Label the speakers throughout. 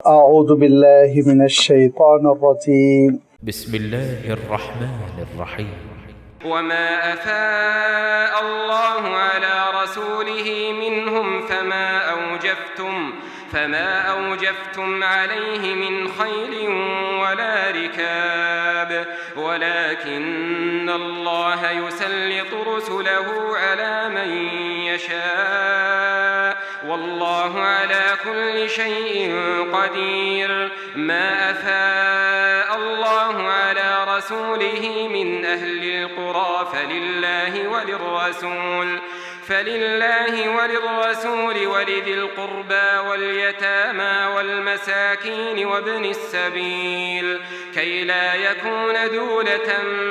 Speaker 1: اعوذ باللہ من الشیطان الرجیم
Speaker 2: بسم الله الرحمن الرحيم.
Speaker 3: وما أفاء الله على رسوله منهم فما أوجفتم عليه من خيل ولا ركاب ولكن الله يسلط رسله على من يشاء والله على كل شيء قدير. ما أفاء الله على رسوله من أهل القرى فلله وللرسول ولذي القربى واليتامى والمساكين وابن السبيل كي لا يكون دولة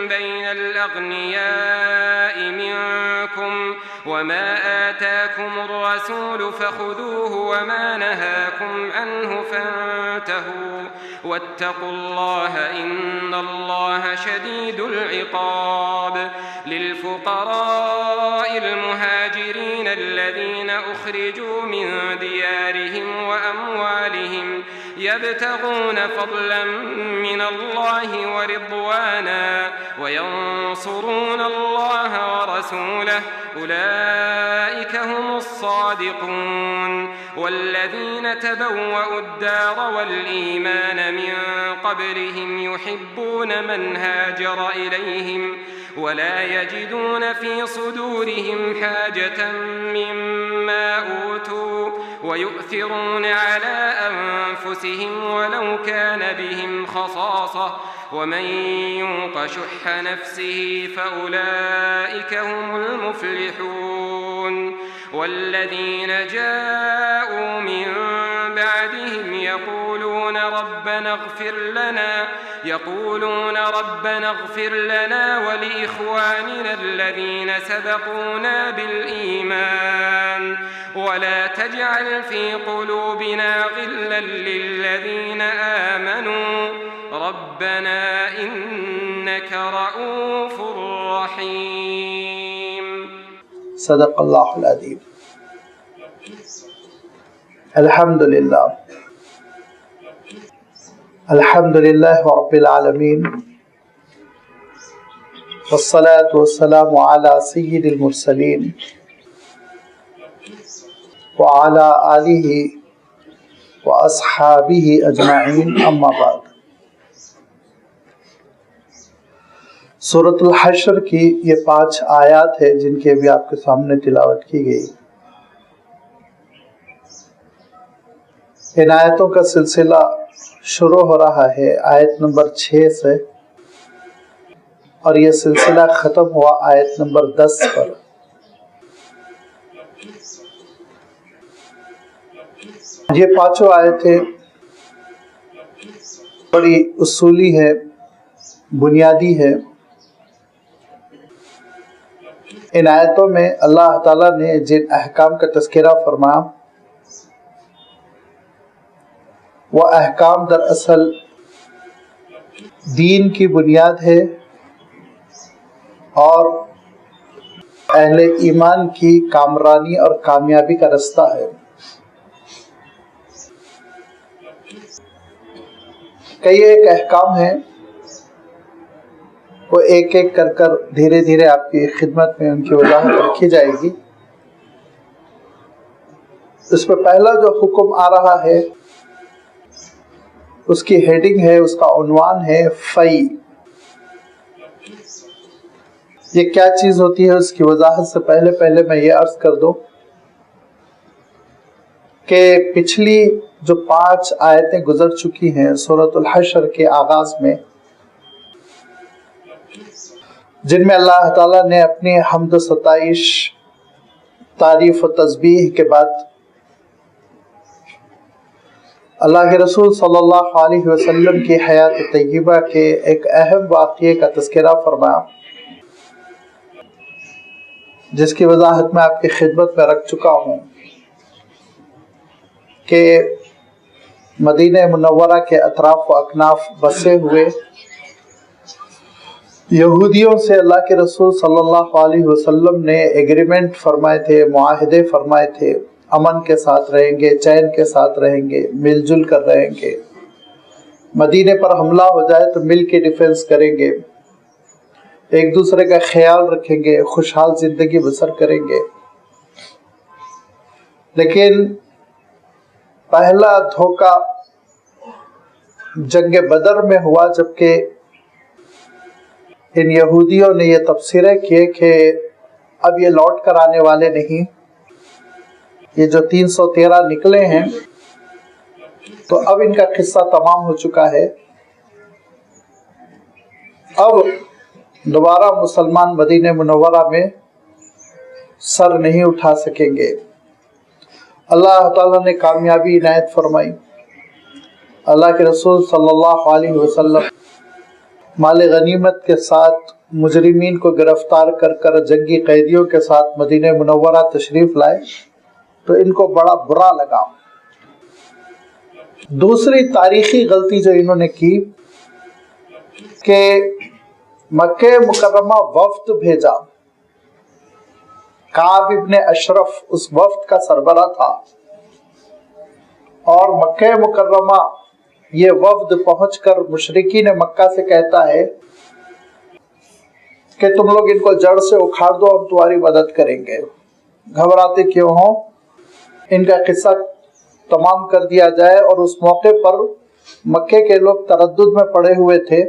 Speaker 3: بين الأغنياء منكم وما آتاكم الرسول فخذوه وما نهاكم عنه فانتهوا واتقوا الله إن الله شديد العقاب. للفقراء المهاجرين الذين أخرجوا من ديارهم وأموالهم يبتغون فضلا من الله ورضوانا وينصرون الله ورسوله أولئك هم الصادقون. والذين تبوأوا الدار والإيمان من قبلهم يحبون من هاجر إليهم ولا يجدون في صدورهم حاجة مما أوتوا ويؤثرون على أنفسهم ولو كان بهم خصاصة ومن يوق شح نفسه فأولئك هم المفلحون. والذين جاءوا من بعدهم يقولون ربنا اغفر لنا ولإخواننا الذين سبقونا بالإيمان ولا تجعل في قلوبنا غلا للذين آمنوا ربنا إنك رؤوف رحيم.
Speaker 1: صدق اللہ العظیم. الحمدللہ رب العالمین والصلاة والسلام علی سید المرسلین وعلی آلہ واصحابہ اجمعین اما بعد. سورۃ الحشر کی یہ 5 آیات ہے جن کی ابھی آپ کے سامنے تلاوت کی گئی. ان آیتوں کا سلسلہ شروع ہو رہا ہے آیت نمبر 6 سے اور یہ سلسلہ ختم ہوا آیت نمبر 10 پر. یہ 5 آیتیں بڑی اصولی ہے، بنیادی ہے. ان آیتوں میں اللہ تعالیٰ نے جن احکام کا تذکرہ فرمایا وہ احکام دراصل دین کی بنیاد ہے اور اہل ایمان کی کامرانی اور کامیابی کا رستہ ہے. کئی ایک احکام ہیں، وہ ایک ایک کر دھیرے دھیرے آپ کی خدمت میں ان کی وضاحت رکھی جائے گی. اس میں پہلا جو حکم آ رہا ہے اس کی ہیڈنگ ہے، اس کا عنوان ہے فی. یہ کیا چیز ہوتی ہے اس کی وضاحت سے پہلے میں یہ عرض کر دوں کہ پچھلی جو 5 آیتیں گزر چکی ہیں سورۃ الحشر کے آغاز میں، جن میں اللہ تعالیٰ نے اپنی حمد و ستائش، تعریف و تسبیح کے بعد اللہ کے رسول صلی اللہ علیہ وسلم کی حیات طیبہ کے ایک اہم واقعے کا تذکرہ فرمایا، جس کی وضاحت میں آپ کی خدمت میں رکھ چکا ہوں کہ مدینہ منورہ کے اطراف و اکناف بسے ہوئے یہودیوں سے اللہ کے رسول صلی اللہ علیہ وسلم نے ایگریمنٹ فرمائے تھے، معاہدے فرمائے تھے امن کے ساتھ رہیں گے، چین کے ساتھ رہیں گے، مل جل کر رہیں گے، مدینے پر حملہ ہو جائے تو مل کے ڈیفنس کریں گے، ایک دوسرے کا خیال رکھیں گے، خوشحال زندگی بسر کریں گے۔ لیکن پہلا دھوکہ جنگ بدر میں ہوا، جبکہ ان یہودیوں نے یہ تبصرے کیے کہ اب یہ لوٹ کر آنے والے نہیں، یہ جو 313 نکلے ہیں تو اب ان کا قصہ تمام ہو چکا ہے، اب دوبارہ مسلمان مدینہ منورہ میں سر نہیں اٹھا سکیں گے۔ اللہ تعالیٰ نے کامیابی عنایت فرمائی۔ اللہ کے رسول صلی اللہ علیہ وسلم مال غنیمت کے ساتھ مجرمین کو گرفتار کر کر جنگی قیدیوں کے ساتھ مدینہ منورہ تشریف لائے تو ان کو بڑا برا لگا۔ دوسری تاریخی غلطی جو انہوں نے کی کہ مکہ مکرمہ وفد بھیجا، کعب ابن اشرف اس وفد کا سربراہ تھا، اور مکہ مکرمہ یہ وفد پہنچ کر مشرکین مکہ سے کہتا ہے کہ تم لوگ ان کو جڑ سے اکھاڑ دو، ہم تمہاری مدد کریں گے۔ گھبراتے کیوں ہوں، ان کا قصہ تمام کر دیا جائے۔ اور اس موقع پر مکے کے لوگ تردد میں پڑے ہوئے تھے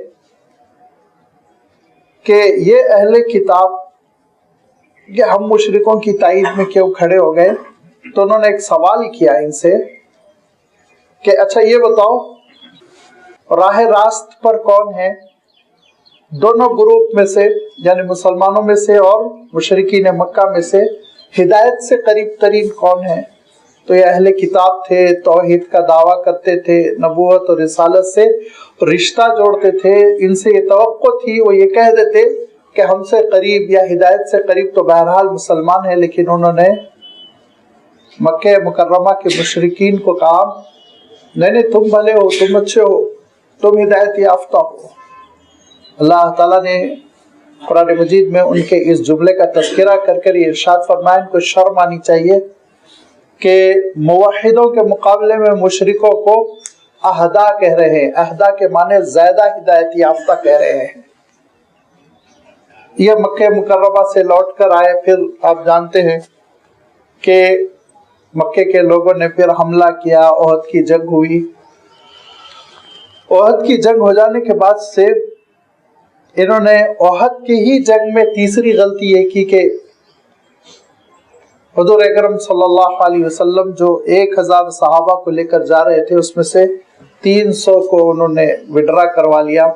Speaker 1: کہ یہ اہل کتاب یہ ہم مشرکوں کی تائید میں کیوں کھڑے ہو گئے۔ تو انہوں نے ایک سوال کیا ان سے کہ اچھا یہ بتاؤ راہ راست پر کون ہے؟ دونوں گروپ میں سے یعنی مسلمانوں میں سے اور مشرکین مکہ میں سے ہدایت سے قریب ترین کون ہے؟ تو یہ اہل کتاب تھے، توحید کا دعویٰ کرتے تھے، نبوت اور رسالت سے رشتہ جوڑتے تھے، ان سے یہ توقع تھی وہ یہ کہہ دیتے کہ ہم سے قریب یا ہدایت سے قریب تو بہرحال مسلمان ہیں۔ لیکن انہوں نے مکہ مکرمہ کے مشرکین کو کہا نہیں تم بھلے ہو، تم اچھے ہو، تم ہدایت یافتہ ہو۔ اللہ تعالیٰ نے قرآن مجید میں ان کے اس جملے کا تذکرہ کر کر یہ ارشاد فرمایا، ان کو شرم آنی چاہیے کہ موحدوں کے مقابلے میں مشرکوں کو اہدا کہہ رہے ہیں۔ اہدا کے معنی زیادہ ہدایت یافتہ کہہ رہے ہیں۔ یہ مکہ مکرمہ سے لوٹ کر آئے، پھر آپ جانتے ہیں کہ مکے کے لوگوں نے پھر حملہ کیا، احد کی جنگ ہوئی۔ احد کی جنگ ہو جانے کے بعد سے انہوں نے احد کی ہی جنگ میں تیسری غلطی یہ کی کہ حضور اکرم صلی اللہ علیہ وسلم جو 1000 صحابہ کو لے کر جا رہے تھے اس میں سے 300 کو انہوں نے وڈرا کروا لیا،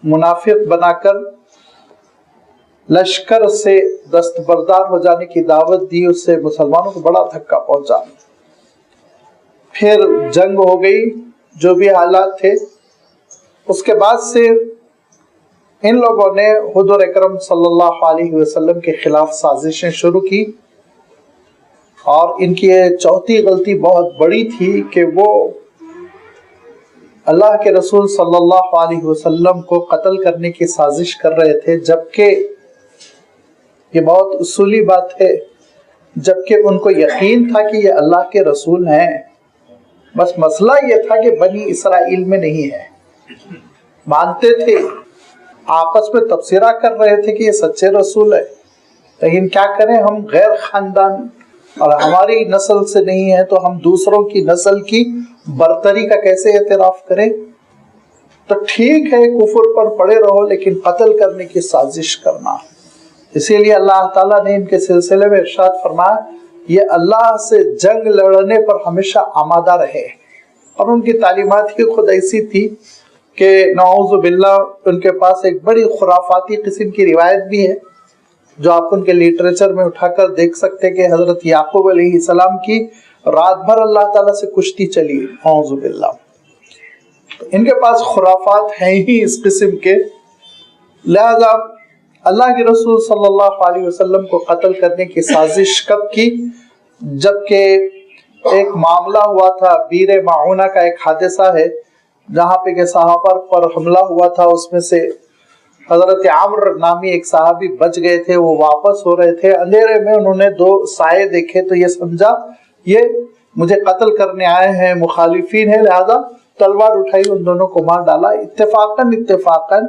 Speaker 1: منافق بنا کر لشکر سے دستبردار ہو جانے کی دعوت دی، اس سے مسلمانوں کو بڑا دھکا پہنچا۔ پھر جنگ ہو گئی، جو بھی حالات تھے، اس کے بعد سے ان لوگوں نے حضور اکرم صلی اللہ علیہ وسلم کے خلاف سازشیں شروع کی، اور ان کی یہ چوتھی غلطی بہت بڑی تھی کہ وہ اللہ کے رسول صلی اللہ علیہ وسلم کو قتل کرنے کی سازش کر رہے تھے، جبکہ یہ بہت اصولی بات ہے، جبکہ ان کو یقین تھا کہ یہ اللہ کے رسول ہیں، بس مسئلہ یہ تھا کہ بنی اسرائیل میں نہیں ہے۔ مانتے تھے، آپس میں تبصرہ کر رہے تھے کہ یہ سچے رسول ہے، لیکن کیا کریں، ہم غیر خاندان اور ہماری نسل سے نہیں ہے تو ہم دوسروں کی نسل کی برتری کا کیسے اعتراف کریں؟ تو ٹھیک ہے کفر پر پڑے رہو، لیکن قتل کرنے کی سازش کرنا۔ اسی لیے اللہ تعالیٰ نے ان کے سلسلے میں ارشاد فرمایا یہ اللہ سے جنگ لڑنے پر ہمیشہ آمادہ رہے، اور ان کی تعلیمات ہی خود ایسی تھی کہ نعوذ باللہ ان کے پاس ایک بڑی خرافاتی قسم کی روایت بھی ہے جو آپ ان کے لٹریچر میں اٹھا کر دیکھ سکتے کہ حضرت یعقوب علیہ السلام کی رات بھر اللہ تعالیٰ سے کشتی چلی، نعوذ باللہ۔ ان کے پاس خرافات ہیں ہی اس قسم کے، لہذا اللہ کے رسول صلی اللہ علیہ وسلم کو قتل کرنے کی سازش کب کی؟ جبکہ ایک معاملہ ہوا تھا، بیر معونہ کا ایک حادثہ ہے جہاں پہ کہ صحابہ پر حملہ ہوا تھا، اس میں سے حضرت عمر نامی ایک صحابی بچ گئے تھے، وہ واپس ہو رہے تھے، اندھیرے میں انہوں نے دو سائے دیکھے تو یہ سمجھا یہ مجھے قتل کرنے آئے ہیں، مخالفین ہیں، لہذا تلوار اٹھائی، ان دونوں کو مار ڈالا۔ اتفاقاً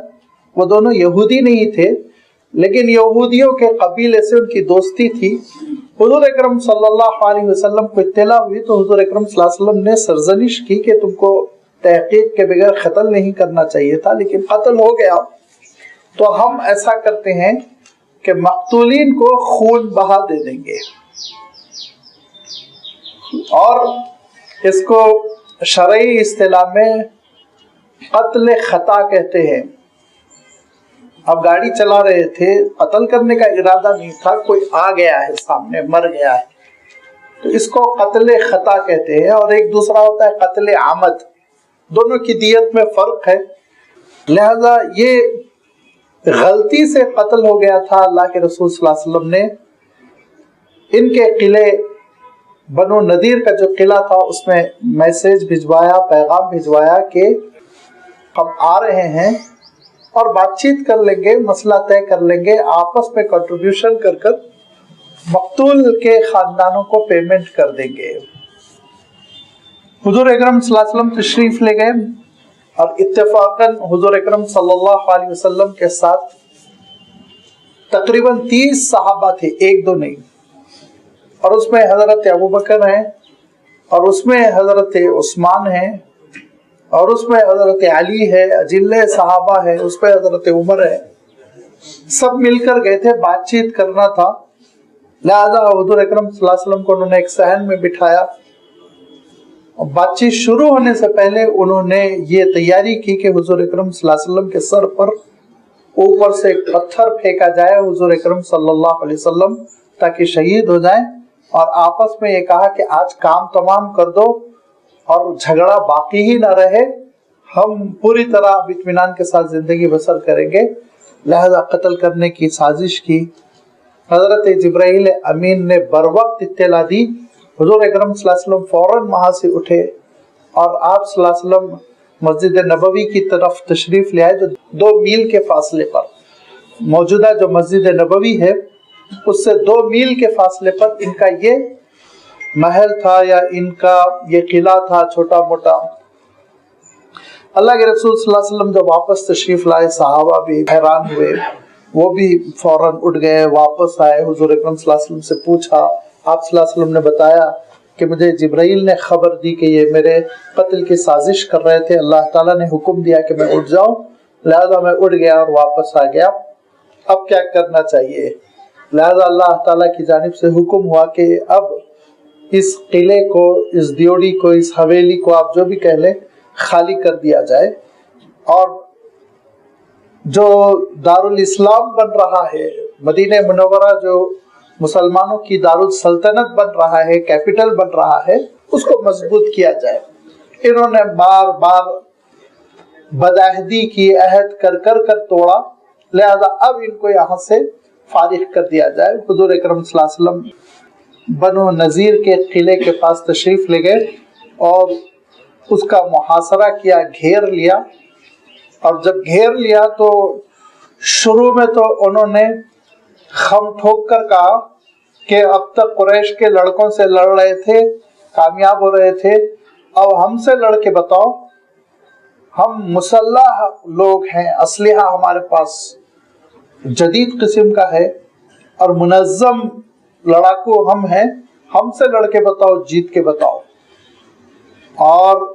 Speaker 1: وہ دونوں یہودی نہیں تھے، لیکن یہودیوں کے قبیلے سے ان کی دوستی تھی۔ حضور اکرم صلی اللہ علیہ وسلم کو اطلاع ہوئی تو حضور اکرم صلی اللہ علیہ وسلم نے سرزنش کی کہ تم کو تحقیق کے بغیر قتل نہیں کرنا چاہیے تھا، لیکن قتل ہو گیا۔ تو ہم ایسا کرتے ہیں کہ مقتولین کو خون بہا دے دیں گے، اور اس کو شرعی اصطلاح میں قتل خطا کہتے ہیں۔ اب گاڑی چلا رہے تھے، قتل کرنے کا ارادہ نہیں تھا، کوئی آ گیا ہے سامنے، مر گیا ہے، تو اس کو قتل خطا کہتے ہیں۔ اور ایک دوسرا ہوتا ہے قتل عمد، دونوں کی دیت میں فرق ہے۔ لہذا یہ غلطی سے قتل ہو گیا تھا۔ اللہ کے رسول صلی اللہ علیہ وسلم نے ان کے قلعے بنو نذیر کا جو قلعہ تھا اس میں میسج بھجوایا، پیغام بھجوایا کہ ہم آ رہے ہیں اور بات چیت کر لیں گے، مسئلہ طے کر لیں گے، آپس میں کنٹریبیوشن کر کر مقتول کے خاندانوں کو پیمنٹ کر دیں گے۔ حضور اکرم صلی اللہ علیہ وسلم تشریف لے گئے، اور اتفاقاً حضور اکرم صلی اللہ علیہ وسلم کے ساتھ تقریباً 30 صحابہ تھے، ایک دو نہیں، اور اس میں حضرت ابوبکر ہیں، اور اس میں حضرت عثمان ہیں، اور اس میں حضرت علی ہے، اجل صحابہ ہے، اس میں حضرت عمر ہے، سب مل کر گئے تھے، بات چیت کرنا تھا۔ لہذا حضور اکرم صلی اللہ علیہ وسلم کو انہوں نے ایک صحن میں بٹھایا، بات چیت شروع ہونے سے پہلے انہوں نے یہ تیاری کی کہ حضور اکرم صلی اللہ علیہ وسلم کے سر پر اوپر سے ایک پتھر پھینکا جائے حضور اکرم صلی اللہ علیہ وسلم تاکہ شہید ہو جائیں، اور آپس میں یہ کہا کہ آج کام تمام کر دو اور جھگڑا باقی ہی نہ رہے، ہم پوری طرح اطمینان کے ساتھ زندگی بسر کریں گے۔ لہذا قتل کرنے کی سازش کی۔ حضرت جبرائیل امین نے بروقت اطلاع دی، حضور اکرم صلی اللہ علیہ وسلم فوراً وہاں سے اٹھے اور آپ صلی اللہ علیہ وسلم مسجد نبوی کی طرف تشریف لے آئے، جو 2 میل کے فاصلے پر موجودہ جو مسجد نبوی ہے اس سے 2 میل کے فاصلے پر ان کا یہ محل تھا، یا ان کا یہ قلعہ تھا چھوٹا موٹا۔ اللہ کے رسول صلی اللہ علیہ وسلم جب واپس تشریف لائے، صحابہ بھی حیران ہوئے، وہ بھی فوراً اٹھ گئے، واپس آئے، حضور اکرم صلی اللہ علیہ وسلم سے پوچھا، آپ صلی اللہ علیہ وسلم نے بتایا کہ مجھے جبرائیل نے خبر دی کہ یہ میرے قتل کی سازش کر رہے تھے، اللہ تعالیٰ نے حکم دیا کہ میں اٹھ جاؤں، لہذا میں اٹھ گیا اور واپس آ گیا، اب کیا کرنا چاہیے؟ لہذا اللہ تعالیٰ کی جانب سے حکم ہوا کہ اب اس قلعے کو، اس دیوڑی کو، اس حویلی کو، آپ جو بھی کہہ لیں، خالی کر دیا جائے، اور جو دارالاسلام بن رہا ہے، مدینہ منورہ جو مسلمانوں کی دارالسلطنت بن رہا ہے، کیپٹل بن رہا ہے، اس کو مضبوط کیا جائے۔ انہوں نے بار بار بدعہدی کی، عہد کر کر توڑا، لہذا اب ان کو یہاں سے فارغ کر دیا جائے۔ حضور اکرم صلی اللہ علیہ وسلم بنو نذیر کے قلعے کے پاس تشریف لے گئے اور اس کا محاصرہ کیا، گھیر لیا، اور جب گھیر لیا تو شروع میں تو انہوں نے خم ٹھوک کر کہا کہ اب تک قریش کے لڑکوں سے لڑ رہے تھے، کامیاب ہو رہے تھے، اب ہم سے لڑ کے بتاؤ، ہم مسلح لوگ ہیں، اسلحہ ہمارے پاس جدید قسم کا ہے اور منظم لڑاکو ہم ہیں، ہم سے لڑ کے بتاؤ، جیت کے بتاؤ۔ اور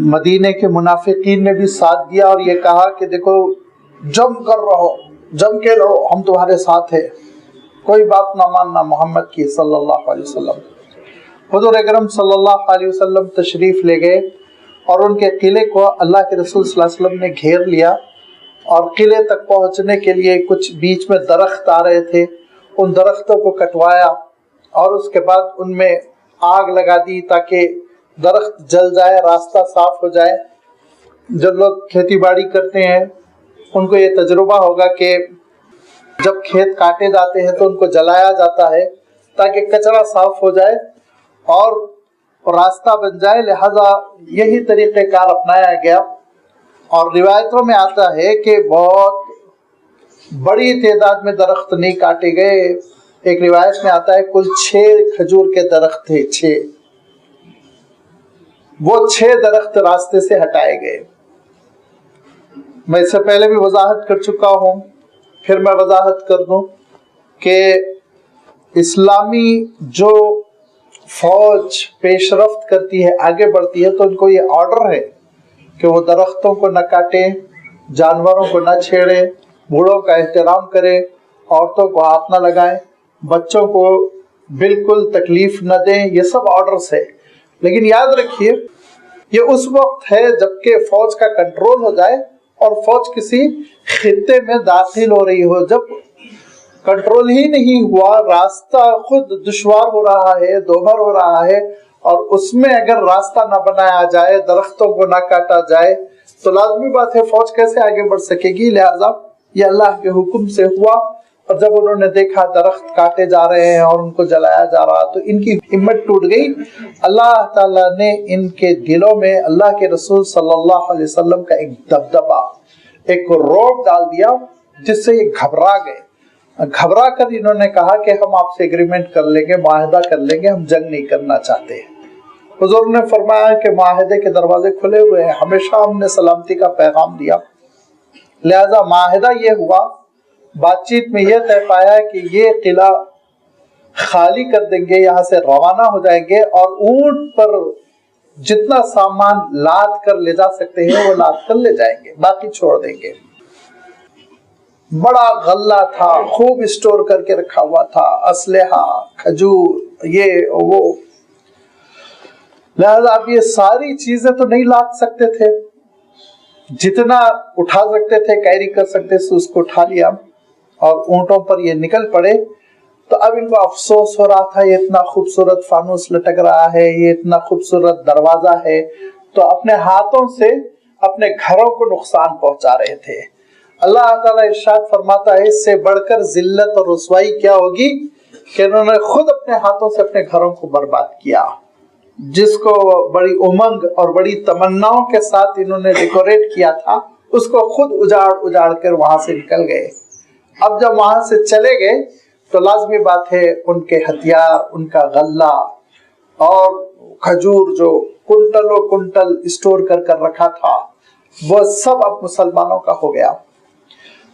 Speaker 1: مدینے کے منافقین نے بھی ساتھ دیا اور یہ کہا کہ دیکھو جم کر رہو، جم کے لڑو، ہم تمہارے ساتھ ہیں، کوئی بات نہ ماننا محمد کی صلی اللہ علیہ وسلم۔ حضور اکرم صلی اللہ علیہ وسلم تشریف لے گئے اور ان کے قلعے کو اللہ کے رسول صلی اللہ علیہ وسلم نے گھیر لیا، اور قلعے تک پہنچنے کے لیے کچھ بیچ میں درخت آ رہے تھے، ان درختوں کو کٹوایا اور اس کے بعد ان میں آگ لگا دی تاکہ درخت جل جائے، راستہ صاف ہو جائے۔ جو لوگ کھیتی باڑی کرتے ہیں ان کو یہ تجربہ ہوگا کہ جب کھیت کاٹے جاتے ہیں تو ان کو جلایا جاتا ہے تاکہ کچرا صاف ہو جائے اور راستہ بن جائے، لہذا یہی طریقہ کار اپنایا گیا۔ اور روایتوں میں آتا ہے کہ بہت بڑی تعداد میں درخت نہیں کاٹے گئے. ایک روایت میں آتا ہے کل 6 کھجور کے درخت تھے. 6 وہ 6 درخت راستے سے ہٹائے گئے. میں اس سے پہلے بھی وضاحت کر چکا ہوں, پھر میں وضاحت کر دوں کہ اسلامی جو فوج پیش رفت کرتی ہے, آگے بڑھتی ہے, تو ان کو یہ آرڈر ہے کہ وہ درختوں کو نہ کاٹیں, جانوروں کو نہ چھیڑیں, بوڑھوں کا احترام کریں, عورتوں کو ہاتھ نہ لگائیں, بچوں کو بالکل تکلیف نہ دیں. یہ سب آرڈرز ہے. لیکن یاد رکھیے یہ اس وقت ہے جب کہ فوج کا کنٹرول ہو جائے اور فوج کسی خطے میں داخل ہو رہی ہو. جب کنٹرول ہی نہیں ہوا, راستہ خود دشوار ہو رہا ہے, دوبھر ہو رہا ہے, اور اس میں اگر راستہ نہ بنایا جائے, درختوں کو نہ کاٹا جائے, تو لازمی بات ہے فوج کیسے آگے بڑھ سکے گی. لہذا یہ اللہ کے حکم سے ہوا, اور جب انہوں نے دیکھا درخت کاٹے جا رہے ہیں اور ان کو جلایا جا رہا, تو ان کی ہمت ٹوٹ گئی. اللہ تعالیٰ نے ان کے دلوں میں اللہ کے رسول صلی اللہ علیہ وسلم کا ایک دبدبہ, ایک رعب ڈال دیا, جس سے یہ گھبرا گئے. گھبرا کر انہوں نے کہا کہ ہم آپ سے ایگریمنٹ کر لیں گے, معاہدہ کر لیں گے, ہم جنگ نہیں کرنا چاہتے. حضور نے فرمایا کہ معاہدے کے دروازے کھلے ہوئے ہیں, ہمیشہ ہم نے سلامتی کا پیغام دیا. لہذا معاہدہ یہ ہوا, بات چیت میں یہ طے پایا کہ یہ قلعہ خالی کر دیں گے, یہاں سے روانہ ہو جائیں گے, اور اونٹ پر جتنا سامان لاد کر لے جا سکتے ہیں وہ لاد کر لے جائیں گے, باقی چھوڑ دیں گے. بڑا غلہ تھا, خوب اسٹور کر کے رکھا ہوا تھا, اسلحہ, کھجور, یہ وہ. لہذا آپ یہ ساری چیزیں تو نہیں لاد سکتے تھے, جتنا اٹھا سکتے تھے, کیری کر سکتے تھے, اس کو اٹھا لیا اور اونٹوں پر یہ نکل پڑے. تو اب ان کو افسوس ہو رہا تھا, یہ اتنا خوبصورت فانوس لٹک رہا ہے, یہ اتنا خوبصورت دروازہ ہے, تو اپنے ہاتھوں سے اپنے گھروں کو نقصان پہنچا رہے تھے. اللہ تعالیٰ ارشاد فرماتا ہے اس سے بڑھ کر ذلت اور رسوائی کیا ہوگی کہ انہوں نے خود اپنے ہاتھوں سے اپنے گھروں کو برباد کیا, جس کو بڑی امنگ اور بڑی تمناؤں کے ساتھ انہوں نے ڈیکوریٹ کیا تھا, اس کو خود اجاڑ کر وہاں سے نکل گئے. اب جب وہاں سے چلے گئے تو لازمی بات ہے ان کے ہتھیار, ان کا غلہ اور کھجور جو کنٹلوں کنٹل اسٹور کر رکھا تھا, وہ سب اب مسلمانوں کا ہو گیا.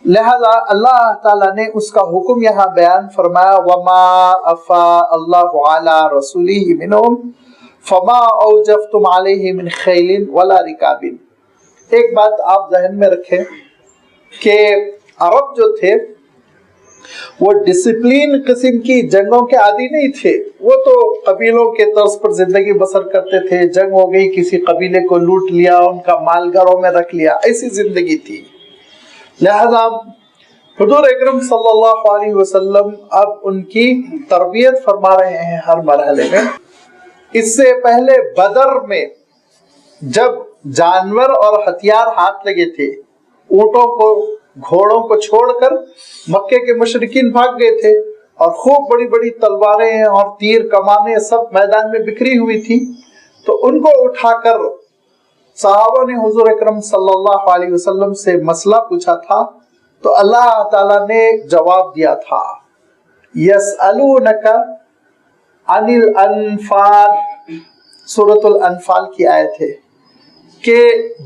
Speaker 1: لہذا اللہ تعالیٰ نے اس کا حکم یہاں بیان فرمایا, وَمَا أَفَاءَ اللَّهُ عَلَىٰ رَسُولِهِ مِنْهُمْ فَمَا أَوْجَفْتُمْ عَلَيْهِ مِنْ خَيْلٍ وَلَا رِكَابٍ. ایک بات آپ ذہن میں رکھیں کہ عرب جو تھے وہ ڈسپلین قسم کی جنگوں کے عادی نہیں تھے. وہ تو قبیلوں کے طرز پر زندگی بسر کرتے تھے. جنگ ہو گئی, کسی قبیلے کو لوٹ لیا, ان کا مال گھروں میں رکھ لیا, ایسی زندگی تھی. لہذا حضور اکرم صلی اللہ علیہ وسلم اب ان کی تربیت فرما رہے ہیں ہر مرحلے میں. اس سے پہلے بدر میں جب جانور اور ہتھیار ہاتھ لگے تھے, اونٹوں کو گھوڑوں کو چھوڑ کر مکے کے مشرکین بھاگ گئے تھے, اور خوب بڑی بڑی تلواریں اور تیر کمانیں سب میدان میں بکھری ہوئی تھی. تو ان کو اٹھا کر صحابہ نے حضور اکرم صلی اللہ علیہ وسلم سے مسئلہ پوچھا تھا, تو اللہ تعالیٰ نے جواب دیا تھا, یسألونک عن الانفال, سورۃ الانفال کی آیت ہے کہ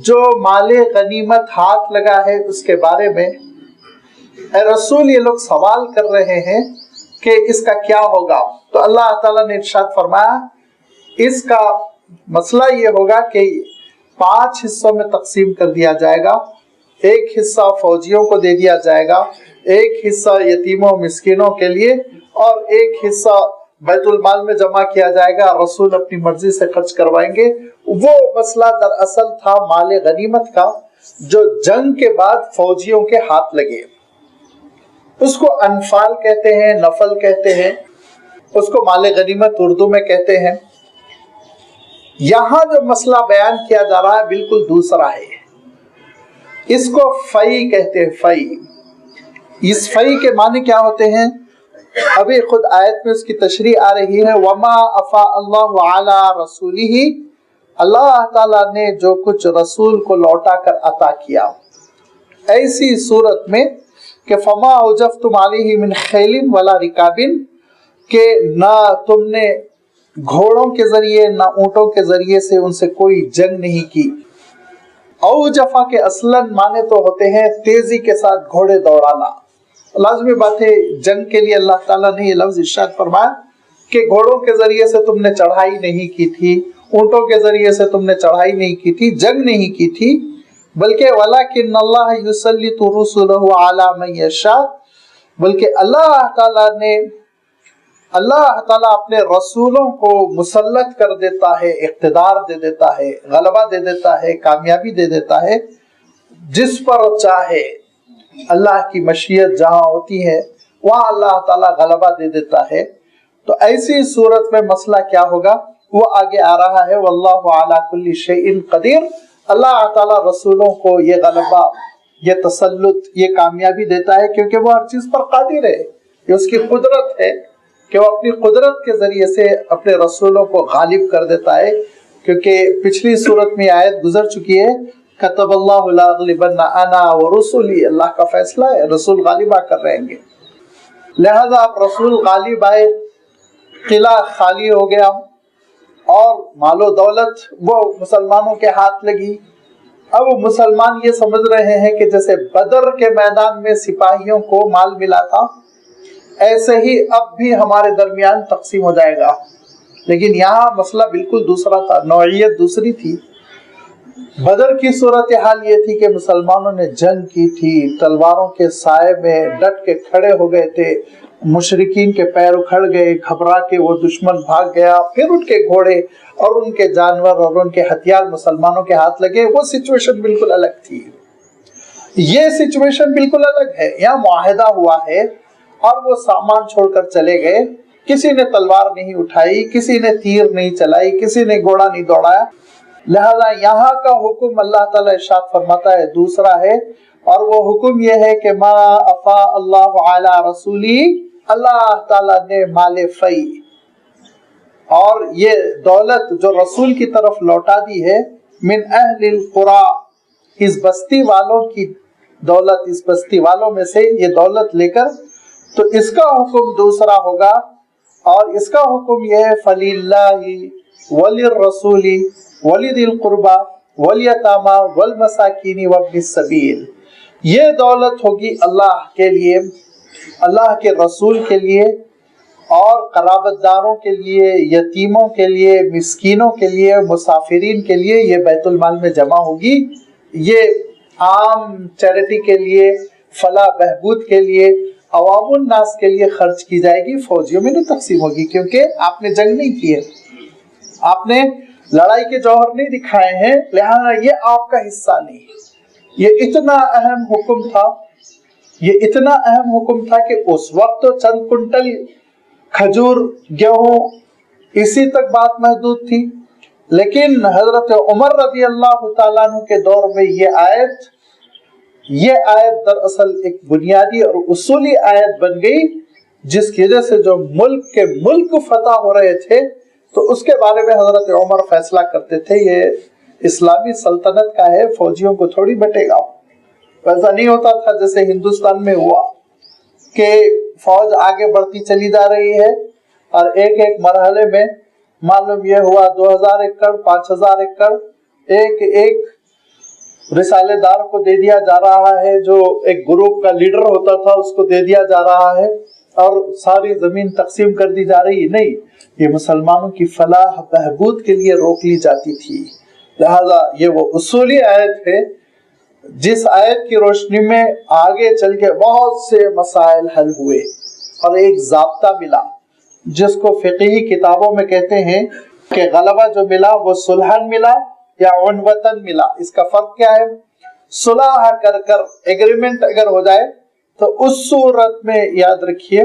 Speaker 1: جو مال غنیمت ہاتھ لگا ہے اس کے بارے میں اے رسول یہ لوگ سوال کر رہے ہیں کہ اس کا کیا ہوگا. تو اللہ تعالیٰ نے ارشاد فرمایا اس کا مسئلہ یہ ہوگا کہ 5 حصوں میں تقسیم کر دیا جائے گا. ایک حصہ فوجیوں کو دے دیا جائے گا, ایک حصہ یتیموں مسکینوں کے لیے, اور ایک حصہ بیت المال میں جمع کیا جائے گا, رسول اپنی مرضی سے خرچ کروائیں گے. وہ مسئلہ دراصل تھا مال غنیمت کا, جو جنگ کے بعد فوجیوں کے ہاتھ لگے. اس کو انفال کہتے ہیں, نفل کہتے ہیں, اس کو مال غنیمت اردو میں کہتے ہیں. یہاں جو مسئلہ بیان کیا جا رہا ہے بالکل دوسرا ہے. اس کو فی کہتے ہیں. فی, اس فی کے معنی کیا ہوتے ہیں ابھی خود آیت میں اس کی تشریح آ رہی ہے. وما افاء اللہ علی رسولہ, اللہ تعالیٰ نے جو کچھ رسول کو لوٹا کر عطا کیا, ایسی صورت میں کہ فما اوجفتم علیہ من خیل ولا رکابن، کہ نہ تم نے گھوڑوں کے ذریعے نہ اونٹوں کے ذریعے سے ان سے کوئی جنگ نہیں کی۔ اوجفا کے اصلاً معنی تو ہوتے ہیں تیزی کے ساتھ گھوڑے دوڑانا۔ لازمی بات ہے جنگ کے لیے اللہ تعالیٰ نے یہ لفظ ارشاد فرمایا کہ گھوڑوں کے ذریعے سے تم نے چڑھائی نہیں کی تھی، اونٹوں کے ذریعے سے تم نے چڑھائی نہیں کی تھی، جنگ نہیں کی تھی، بلکہ وَلَكِنَّ اللَّهَ يُسَلِّطُ رُسُلَهُ عَلَى مَن يَشَاءُ، بلکہ اللہ تعالیٰ اپنے رسولوں کو مسلط کر دیتا ہے، اقتدار دے دیتا ہے، غلبہ دے دیتا ہے، کامیابی دے دیتا ہے جس پر چاہے۔ اللہ کی مشیت جہاں ہوتی ہے وہاں اللہ تعالیٰ غلبہ دے دیتا ہے۔ تو ایسی صورت میں مسئلہ کیا ہوگا وہ آگے آ رہا ہے۔ واللہ علی کل شیء قدیر، اللہ تعالیٰ رسولوں کو یہ غلبہ، یہ تسلط، یہ کامیابی دیتا ہے کیونکہ وہ ہر چیز پر قادر ہے، یہ اس کی قدرت ہے کہ وہ اپنی قدرت کے ذریعے سے اپنے رسولوں کو غالب کر دیتا ہے، کیونکہ پچھلی صورت میں آیت گزر چکی ہے کتب اللہ لاغلبن انا ورسلی، اللہ کا فیصلہ ہے، رسول غالب آ کر رہیں گے، لہذا اب رسول غالب آئے، قلعہ خالی ہو گیا اور مال و دولت وہ مسلمانوں کے ہاتھ لگی۔ اب مسلمان یہ سمجھ رہے ہیں کہ جیسے بدر کے میدان میں سپاہیوں کو مال ملا تھا ایسے ہی اب بھی ہمارے درمیان تقسیم ہو جائے گا، لیکن یہاں مسئلہ بالکل دوسرا تھا، نوعیت دوسری تھی۔ بدر کی صورتحال یہ تھی کہ مسلمانوں نے جنگ کی تھی، تلواروں کے سائے میں ڈٹ کے کھڑے ہو گئے تھے، مشرکین کے پیر اکھڑ گئے، گھبرا کے وہ دشمن بھاگ گیا، پھر ان کے گھوڑے اور ان کے جانور اور ان کے ہتھیار مسلمانوں کے ہاتھ لگے، وہ سچویشن بالکل الگ تھی۔ یہ سچویشن بالکل الگ ہے، یہاں معاہدہ ہوا ہے اور وہ سامان چھوڑ کر چلے گئے، کسی نے تلوار نہیں اٹھائی، کسی نے تیر نہیں چلائی، کسی نے گھوڑا نہیں دوڑایا، لہذا یہاں کا حکم اللہ تعالیٰ ارشاد فرماتا ہے دوسرا ہے، اور وہ حکم یہ ہے کہ ما افاء اللہ علی رسولی، اللہ تعالیٰ نے مال فی اور یہ دولت جو رسول کی طرف لوٹا دی ہے، من اہل القری، اس بستی والوں کی دولت، اس بستی والوں میں سے یہ دولت لے کر، تو اس کا حکم دوسرا ہوگا، اور اس کا حکم یہ ہے فَلِلَّهِ وَلِلرَّسُولِ وَلِذِي الْقُرْبَى وَالْيَتَامَى وَالْمَسَاكِينِ وَابْنِ السَّبِيلِ، یہ دولت ہوگی اللہ کے لیے، اللہ کے رسول کے لیے، اور قرابت داروں کے لیے، یتیموں کے لیے، مسکینوں کے لیے، مسافرین کے لیے، یہ بیت المال میں جمع ہوگی، یہ عام چیریٹی کے لیے، فلاح بہبود کے لیے، عوام الناس کے لیے خرچ کی جائے گی، فوجیوں میں نہیں تقسیم ہوگی، کیونکہ آپ نے جنگ نہیں کی ہے، آپ نے لڑائی کے جوہر نہیں دکھائے ہیں، لہذا یہ آپ کا حصہ نہیں۔ یہ اتنا اہم حکم تھا، یہ اتنا اہم حکم تھا کہ اس وقت تو چند کنٹل کھجور، گیہوں، اسی تک بات محدود تھی، لیکن حضرت عمر رضی اللہ تعالیٰ عنہ کے دور میں یہ آیت دراصل ایک بنیادی اور اصولی آیت بن گئی، جس کی وجہ سے جو ملک فتح ہو رہے تھے تو اس کے بارے میں حضرت عمر فیصلہ کرتے تھے، یہ اسلامی سلطنت کا ہے، فوجیوں کو تھوڑی بٹے گا۔ ویسا نہیں ہوتا تھا جیسے ہندوستان میں ہوا کہ فوج آگے بڑھتی چلی جا رہی ہے اور ایک ایک مرحلے میں معلوم یہ ہوا 2000 ایکڑ 5000 ایکڑ ایک رسالے دار کو دے دیا جا رہا ہے، جو ایک گروپ کا لیڈر ہوتا تھا اس کو دے دیا جا رہا ہے، اور ساری زمین تقسیم کر دی جا رہی ہے۔ نہیں، یہ مسلمانوں کی فلاح بہبود کے لیے روک لی جاتی تھی، لہذا یہ وہ اصولی آیت ہے جس آیت کی روشنی میں آگے چل کے بہت سے مسائل حل ہوئے اور ایک ضابطہ ملا، جس کو فقہی کتابوں میں کہتے ہیں کہ غلبہ جو ملا وہ صلحاً ملا یا عنوتاً ملا۔ اس کا فرق کیا ہے؟ صلح کر ایگریمنٹ اگر ہو جائے تو اس صورت میں یاد رکھیے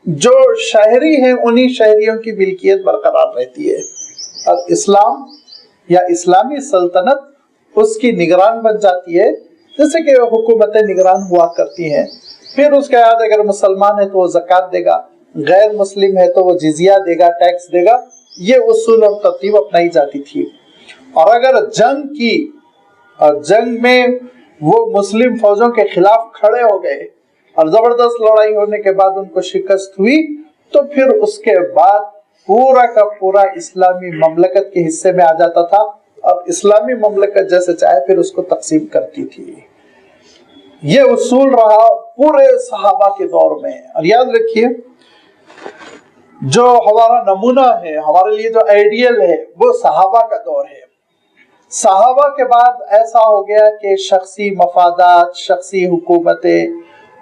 Speaker 1: جو شہری ہیں انہی شہریوں کی ملکیت برقرار رہتی ہے، اور اسلام یا اسلامی سلطنت اس کی نگران بن جاتی ہے، جیسے کہ حکومتیں نگران ہوا کرتی ہیں۔ پھر اس کے بعد اگر مسلمان ہے تو وہ زکوٰۃ دے گا، غیر مسلم ہے تو وہ جزیہ دے گا، ٹیکس دے گا، یہ اصول اور ترتیب اپنائی جاتی تھی۔ اور اگر جنگ کی اور جنگ میں وہ مسلم فوجوں کے خلاف کھڑے ہو گئے اور زبردست لڑائی ہونے کے بعد ان کو شکست ہوئی تو پھر اس کے بعد پورا کا پورا اسلامی مملکت کے حصے میں آ جاتا تھا اور اسلامی مملکت جیسے چاہے پھر اس کو تقسیم کرتی تھی. یہ اصول رہا پورے صحابہ کے دور میں. اور یاد رکھیے جو ہمارا نمونہ ہے، ہمارے لیے جو آئیڈیل ہے وہ صحابہ کا دور ہے. صحابہ کے بعد ایسا ہو گیا کہ شخصی مفادات، شخصی حکومتیں،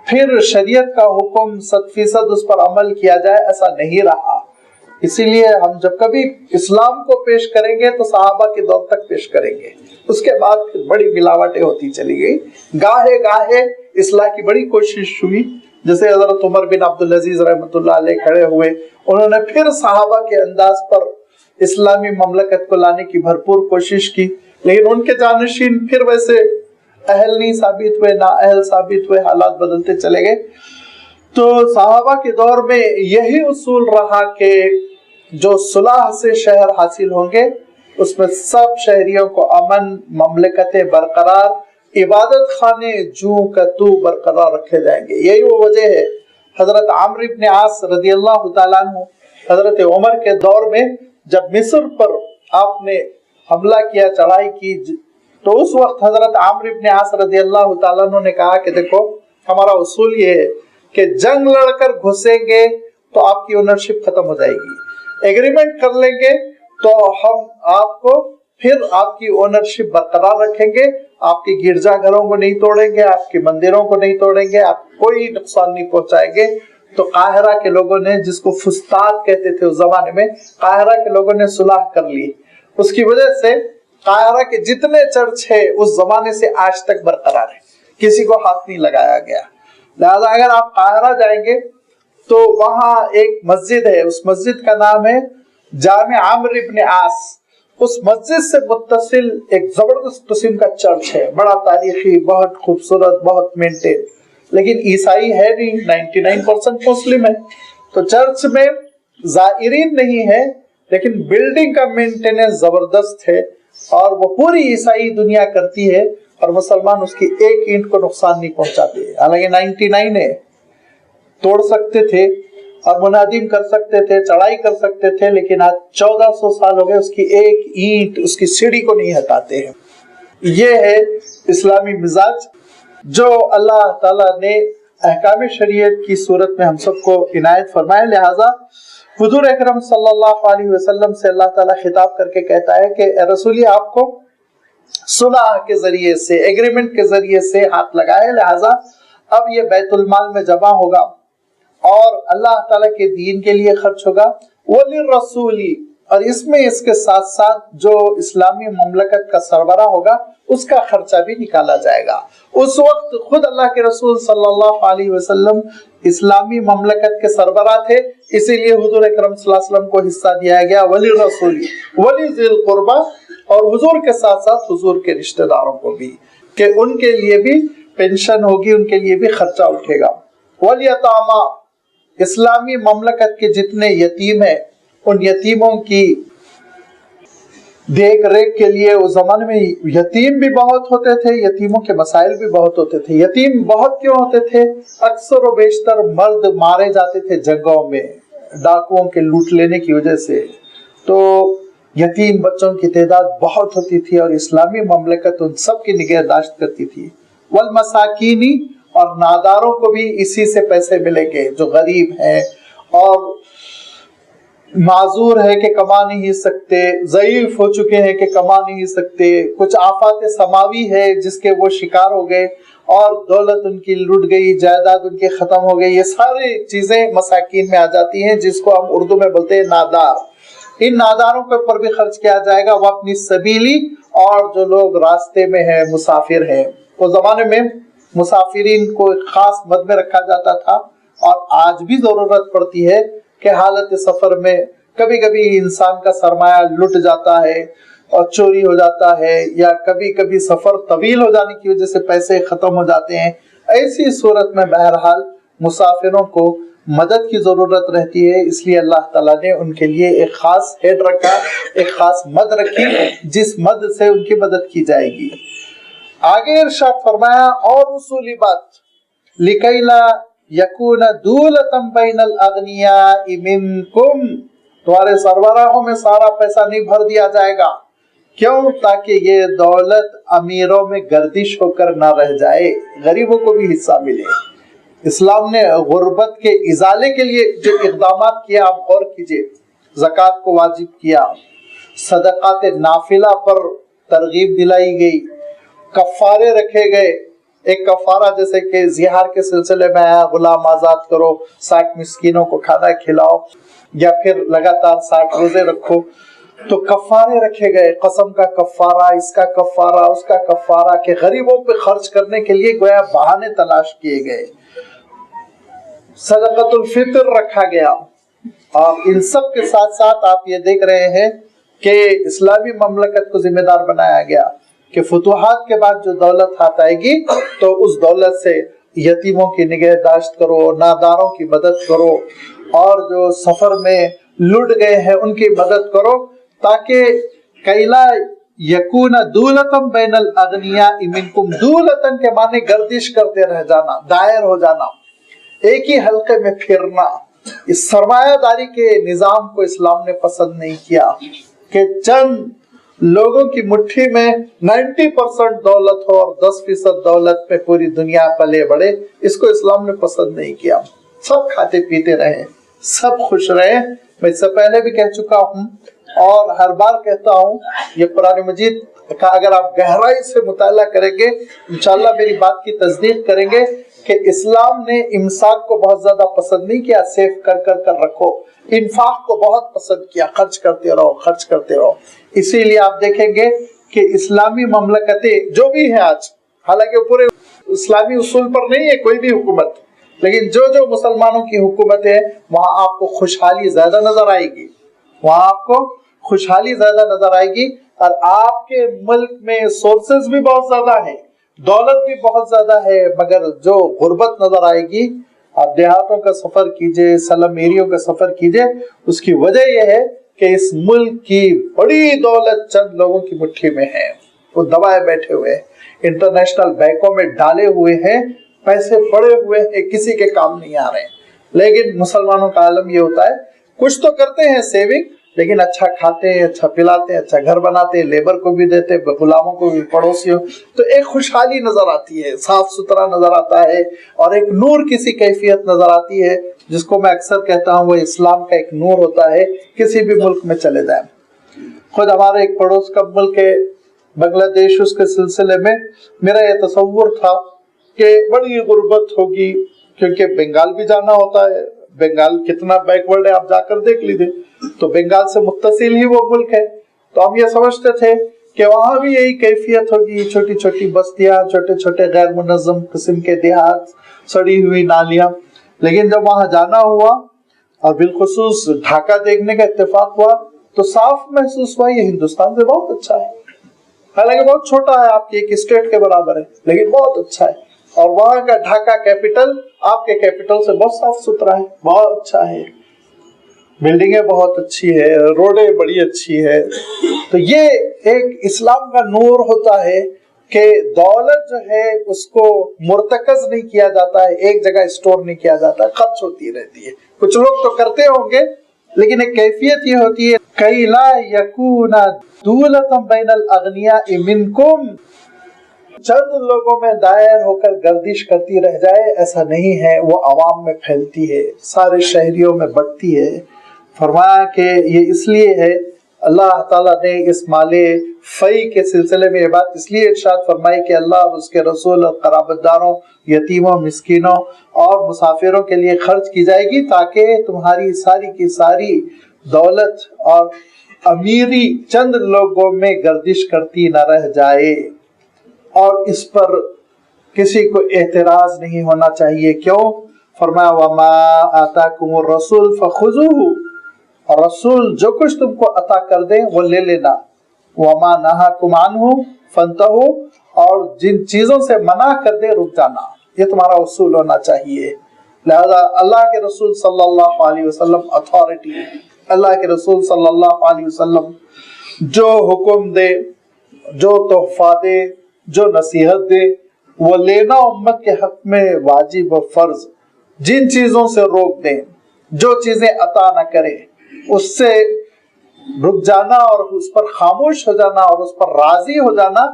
Speaker 1: پھر شریعت کا حکم 100% اس پر عمل کیا جائے، ایسا نہیں رہا. اسی لیے ہم جب کبھی اسلام کو پیش کریں گے تو صحابہ کے دور تک پیش کریں گے. اس کے بعد پھر بڑی ملاوٹیں ہوتی چلی گئی. گاہے گاہے اصلاح کی بڑی کوشش ہوئی، جیسے حضرت عمر بن عبدالعزیز رحمۃ اللہ علیہ کھڑے ہوئے، انہوں نے پھر صحابہ کے انداز پر اسلامی مملکت کو لانے کی بھرپور کوشش کی، لیکن ان کے جانشین پھر ویسے اہل نہیں ثابت ہوئے، نااہل ثابت ہوئے، حالات بدلتے چلے گئے. تو صحابہ کے دور میں یہی اصول رہا کہ جو صلح سے شہر حاصل ہوں گے اس میں سب شہریوں کو امن، مملکتیں برقرار، عبادت خانے جوں کا تو برقرار رکھے جائیں گے. یہی وہ وجہ ہے حضرت عمرو بن عاص رضی اللہ تعالیٰ عنہ حضرت عمر کے دور میں جب مصر پر آپ نے حملہ کیا، چڑھائی کی، تو اس وقت حضرت عمرو بن عاص رضی اللہ تعالیٰ عنہ نے کہا کہ دیکھو ہمارا اصول یہ ہے کہ جنگ لڑ کر گھسیں گے تو آپ کی اونرشپ ختم ہو جائے گی، ایگریمنٹ کر لیں گے تو ہم آپ کو پھر آپ کی اونرشپ برقرار رکھیں گے، آپ کے گرجا گھروں کو نہیں توڑیں گے، آپ کے مندروں کو نہیں توڑیں گے، آپ کوئی نقصان نہیں پہنچائیں گے. تو قاہرہ کے لوگوں نے، جس کو فسطاط کہتے تھے اس زمانے میں، قاہرہ کے لوگوں نے صلح کر لی. اس کی وجہ سے قاہرہ کے جتنے چرچ ہے اس زمانے سے آج تک برقرار ہے، کسی کو ہاتھ نہیں لگایا گیا. لہذا اگر آپ قاہرہ جائیں گے تو وہاں ایک مسجد ہے، اس مسجد کا نام ہے جامع عمرو بن عاص. اس مسجد سے متصل ایک زبردست قسم کا چرچ ہے، بڑا تاریخی، بہت خوبصورت، بہت مینٹین، لیکن عیسائی ہے نہیں، 99% مسلم ہے. تو چرچ میں زائرین نہیں ہے لیکن بلڈنگ کا مینٹیننس زبردست ہے اور وہ پوری عیسائی دنیا کرتی ہے اور مسلمان اس کی ایک اینٹ کو نقصان نہیں پہنچاتے. حالانکہ 99 ہے، توڑ سکتے تھے اور منہدم کر سکتے تھے، چڑھائی کر سکتے تھے، لیکن آج 1400 سال ہو گئے اس کی ایک اینٹ، اس کی سیڑھی کو نہیں ہٹاتے ہیں. یہ ہے اسلامی مزاج جو اللہ تعالیٰ نے احکام شریعت کی صورت میں ہم سب کو عنایت فرمائے. لہٰذا حضور اکرم صلی اللہ علیہ وسلم سے اللہ تعالیٰ خطاب کر کے کہتا ہے کہ اے رسولی آپ کو صلح کے ذریعے سے، ایگریمنٹ کے ذریعے سے ہاتھ لگائے، لہٰذا اب یہ بیت المال میں جمع ہوگا اور اللہ تعالیٰ کے دین کے لیے خرچ ہوگا. وَلِلرَّسُولِ، اور اس میں اس کے ساتھ ساتھ جو اسلامی مملکت کا سربراہ ہوگا اس کا خرچہ بھی نکالا جائے گا. اس وقت خود اللہ کے رسول صلی اللہ علیہ وسلم اسلامی مملکت کے سربراہ تھے، اسی لیے حضور اکرم صلی اللہ علیہ وسلم کو حصہ دیا گیا وَلِلرَّسُولِ وَلِذِي الْقُرْبَى، اور حضور کے ساتھ ساتھ حضور کے رشتہ داروں کو بھی، کہ ان کے لیے بھی پینشن ہوگی، ان کے لیے بھی خرچہ اٹھے گا. وَالْيَتَامَى، اسلامی مملکت کے جتنے یتیم ہیں ان یتیموں کی دیکھ ریکھ کے لیے اس زمانے میں یتیم بھی بہت ہوتے تھے، یتیموں کے مسائل بھی بہت ہوتے تھے. یتیم بہت کیوں ہوتے تھے؟ اکثر و بیشتر مرد مارے جاتے تھے جنگوں میں ڈاکوؤں کے لوٹ لینے کی وجہ سے، تو یتیم بچوں کی تعداد بہت ہوتی تھی اور اسلامی مملکت ان سب کی نگہداشت کرتی تھی. والمساکینی، اور ناداروں کو بھی اسی سے پیسے ملیں گے، جو غریب ہیں اور معذور ہے کہ کما نہیں سکتے، ضعیف ہو چکے ہیں کہ کما نہیں سکتے، کچھ آفات سماوی ہے جس کے وہ شکار ہو گئے اور دولت ان کی لٹ گئی، جائیداد ان کی ختم ہو گئی، یہ ساری چیزیں مساکین میں آ جاتی ہیں، جس کو ہم اردو میں بولتے ہیں نادار. ان ناداروں کے اوپر بھی خرچ کیا جائے گا. وہ اپنی سبیلی، اور جو لوگ راستے میں ہیں، مسافر ہیں. اس زمانے میں مسافرین کو ایک خاص مد میں رکھا جاتا تھا اور آج بھی ضرورت پڑتی ہے کہ حالت سفر میں کبھی کبھی انسان کا سرمایہ لٹ جاتا ہے اور چوری ہو جاتا ہے، یا کبھی کبھی سفر طویل ہو جانے کی وجہ سے پیسے ختم ہو جاتے ہیں. ایسی صورت میں بہرحال مسافروں کو مدد کی ضرورت رہتی ہے، اس لیے اللہ تعالیٰ نے ان کے لیے ایک خاص ہیڈ رکھا، ایک خاص مد رکھی جس مد سے ان کی مدد کی جائے گی. آگے ارشاد فرمایا اور اصولی بات، لِكَيْ لَا يَكُونَ دُولَةً بَيْنَ الْأَغْنِيَاءِ مِنْكُمْ، تمہارے سربراہوں میں سارا پیسہ نہیں بھر دیا جائے گا، کیوں؟ تاکہ یہ دولت امیروں میں گردش ہو کر نہ رہ جائے، غریبوں کو بھی حصہ ملے۔ اسلام نے غربت کے ازالے کے لیے جو اقدامات کیا آپ غور کیجئے، زکوٰۃ کو واجب کیا، صدقات نافلہ پر ترغیب دلائی گئی، کفارے رکھے گئے۔ ایک کفارہ جیسے کہ زہار کے سلسلے میں آیا، غلام آزاد کرو، 60 مسکینوں کو کھانا کھلاؤ، یا پھر لگاتار 60 روزے رکھو، تو کفارے رکھے گئے، قسم کا کفارہ، اس کا کفارہ، اس کا کفارہ، کہ غریبوں پہ خرچ کرنے کے لیے گویا بہانے تلاش کیے گئے۔ صدقۃ الفطر رکھا گیا، اور ان سب کے ساتھ ساتھ آپ یہ دیکھ رہے ہیں کہ اسلامی مملکت کو ذمہ دار بنایا گیا کہ فتوحات کے بعد جو دولت ہاتھ آئے گی تو اس دولت سے یتیموں کی نگہداشت کرو، ناداروں کی مدد کرو، اور جو سفر میں لٹ گئے ہیں ان کی مدد کرو، تاکہ کیلا یکون دولتم بین الاغنیاء منکم، دولتن کے معنی گردش کرتے رہ جانا، دائر ہو جانا، ایک ہی حلقے میں پھرنا۔ اس سرمایہ داری کے نظام کو اسلام نے پسند نہیں کیا کہ چند لوگوں کی مٹھی میں 90% دولت ہو اور 10% دولت میں پوری دنیا پلے بڑھے، اس کو اسلام نے پسند نہیں کیا۔ سب کھاتے پیتے رہے، سب خوش رہے۔ میں اس سے پہلے بھی کہہ چکا ہوں اور ہر بار کہتا ہوں، یہ قرآن مجید کا اگر آپ گہرائی سے مطالعہ کریں گے، انشاءاللہ میری بات کی تصدیق کریں گے کہ اسلام نے امساک کو بہت زیادہ پسند نہیں کیا، سیف کر کر رکھو، انفاق کو بہت پسند کیا، خرچ کرتے رہو، خرچ کرتے رہو۔ اسی لیے آپ دیکھیں گے کہ اسلامی مملکتیں جو بھی ہیں آج، حالانکہ پورے اسلامی اصول پر نہیں ہے کوئی بھی حکومت، لیکن جو مسلمانوں کی حکومت ہے وہاں آپ کو خوشحالی زیادہ نظر آئے گی، وہاں آپ کو خوشحالی زیادہ نظر آئے گی، اور آپ کے ملک میں سورسز بھی بہت زیادہ ہیں، دولت بھی بہت زیادہ ہے، مگر جو غربت نظر آئے گی، آپ دیہاتوں کا سفر کیجئے، سلم ایریوں کا سفر کیجئے، اس کی وجہ یہ ہے کہ اس ملک کی بڑی دولت چند لوگوں کی مٹھی میں ہے، وہ دبائے بیٹھے ہوئے ہیں، انٹرنیشنل بینکوں میں ڈالے ہوئے ہیں، پیسے پڑے ہوئے ہیں، کسی کے کام نہیں آ رہے ہیں۔ لیکن مسلمانوں کا عالم یہ ہوتا ہے، کچھ تو کرتے ہیں سیونگ، لیکن اچھا کھاتے ہیں، اچھا پلاتے ہیں، اچھا گھر بناتے ہیں، لیبر کو بھی دیتے ہیں، غلاموں کو بھی، پڑوسیوں، تو ایک خوشحالی نظر آتی ہے، صاف ستھرا نظر آتا ہے، اور ایک نور کسی کیفیت نظر آتی ہے، جس کو میں اکثر کہتا ہوں وہ اسلام کا ایک نور ہوتا ہے۔ کسی بھی ملک میں چلے جائیں، خود ہمارے ایک پڑوس کا ملک ہے بنگلہ دیش، اس کے سلسلے میں میرا یہ تصور تھا کہ بڑی غربت ہوگی، کیونکہ بنگال بھی جانا ہوتا ہے، بنگال کتنا بیکورڈ ہے آپ جا کر دیکھ لیجیے، تو بنگال سے متصل ہی وہ ملک ہے، تو ہم یہ سمجھتے تھے کہ وہاں بھی یہی کیفیت ہوگی، چھوٹی چھوٹی بستیاں، چھوٹے چھوٹے غیر منظم قسم کے دیہات، سڑی ہوئی نالیاں۔ لیکن جب وہاں جانا ہوا اور بالخصوص ڈھاکہ دیکھنے کا اتفاق ہوا تو صاف محسوس ہوا یہ ہندوستان سے بہت اچھا ہے، حالانکہ بہت چھوٹا ہے، آپ کی ایک اسٹیٹ کے برابر ہے، لیکن بہت اچھا ہے، اور وہاں کا ڈھاکہ کیپٹل آپ کے کیپٹل سے بہت صاف ستھرا ہے، بہت اچھا ہے، بلڈنگیں بہت اچھی ہے، روڈیں بڑی اچھی ہے۔ تو یہ ایک اسلام کا نور ہوتا ہے کہ دولت جو ہے اس کو مرتکز نہیں کیا جاتا ہے، ایک جگہ اسٹور نہیں کیا جاتا ہے، خرچ ہوتی رہتی ہے۔ کچھ لوگ تو کرتے ہوں گے، لیکن ایک کیفیت یہ ہوتی ہے کَإِ لَا يَكُونَ دُولَةً بَيْنَ الْأَغْنِيَاءِ مِنْكُمْ، چند لوگوں میں دائر ہو کر گردش کرتی رہ جائے، ایسا نہیں ہے، وہ عوام میں پھیلتی ہے، سارے شہریوں میں بڑھتی ہے۔ فرمایا کہ یہ اس لیے ہے، اللہ تعالیٰ نے اس مال فی کے سلسلے میں یہ بات اس لیے ارشاد فرمائی کہ اللہ اور اس کے رسول اور قرابت داروں، یتیموں، مسکینوں اور مسافروں کے لیے خرچ کی جائے گی، تاکہ تمہاری ساری کی ساری دولت اور امیری چند لوگوں میں گردش کرتی نہ رہ جائے، اور اس پر کسی کو اعتراض نہیں ہونا چاہیے۔ کیوں؟ فرمایا وَمَا آتَاكُمُ الرَّسُولُ فَخُذُوهُ، اور رسول جو کچھ تم کو عطا کر دیں وہ لے لینا، وَمَا نَهَاكُمْ عَنْهُ فَانْتَهُوا، اور جن چیزوں سے منع کر دے رک جانا، یہ تمہارا اصول ہونا چاہیے۔ لہذا اللہ کے رسول صلی اللہ علیہ وسلم اتھارٹی، اللہ کے رسول صلی اللہ علیہ وسلم جو حکم دے، جو تحفہ دے، جو نصیحت دے، وہ لینا امت کے حق میں واجب و فرض، جن چیزوں سے روک دیں، جو چیزیں عطا نہ کرے اس سے رک جانا اور اس پر خاموش ہو جانا اور اس پر راضی ہو جانا،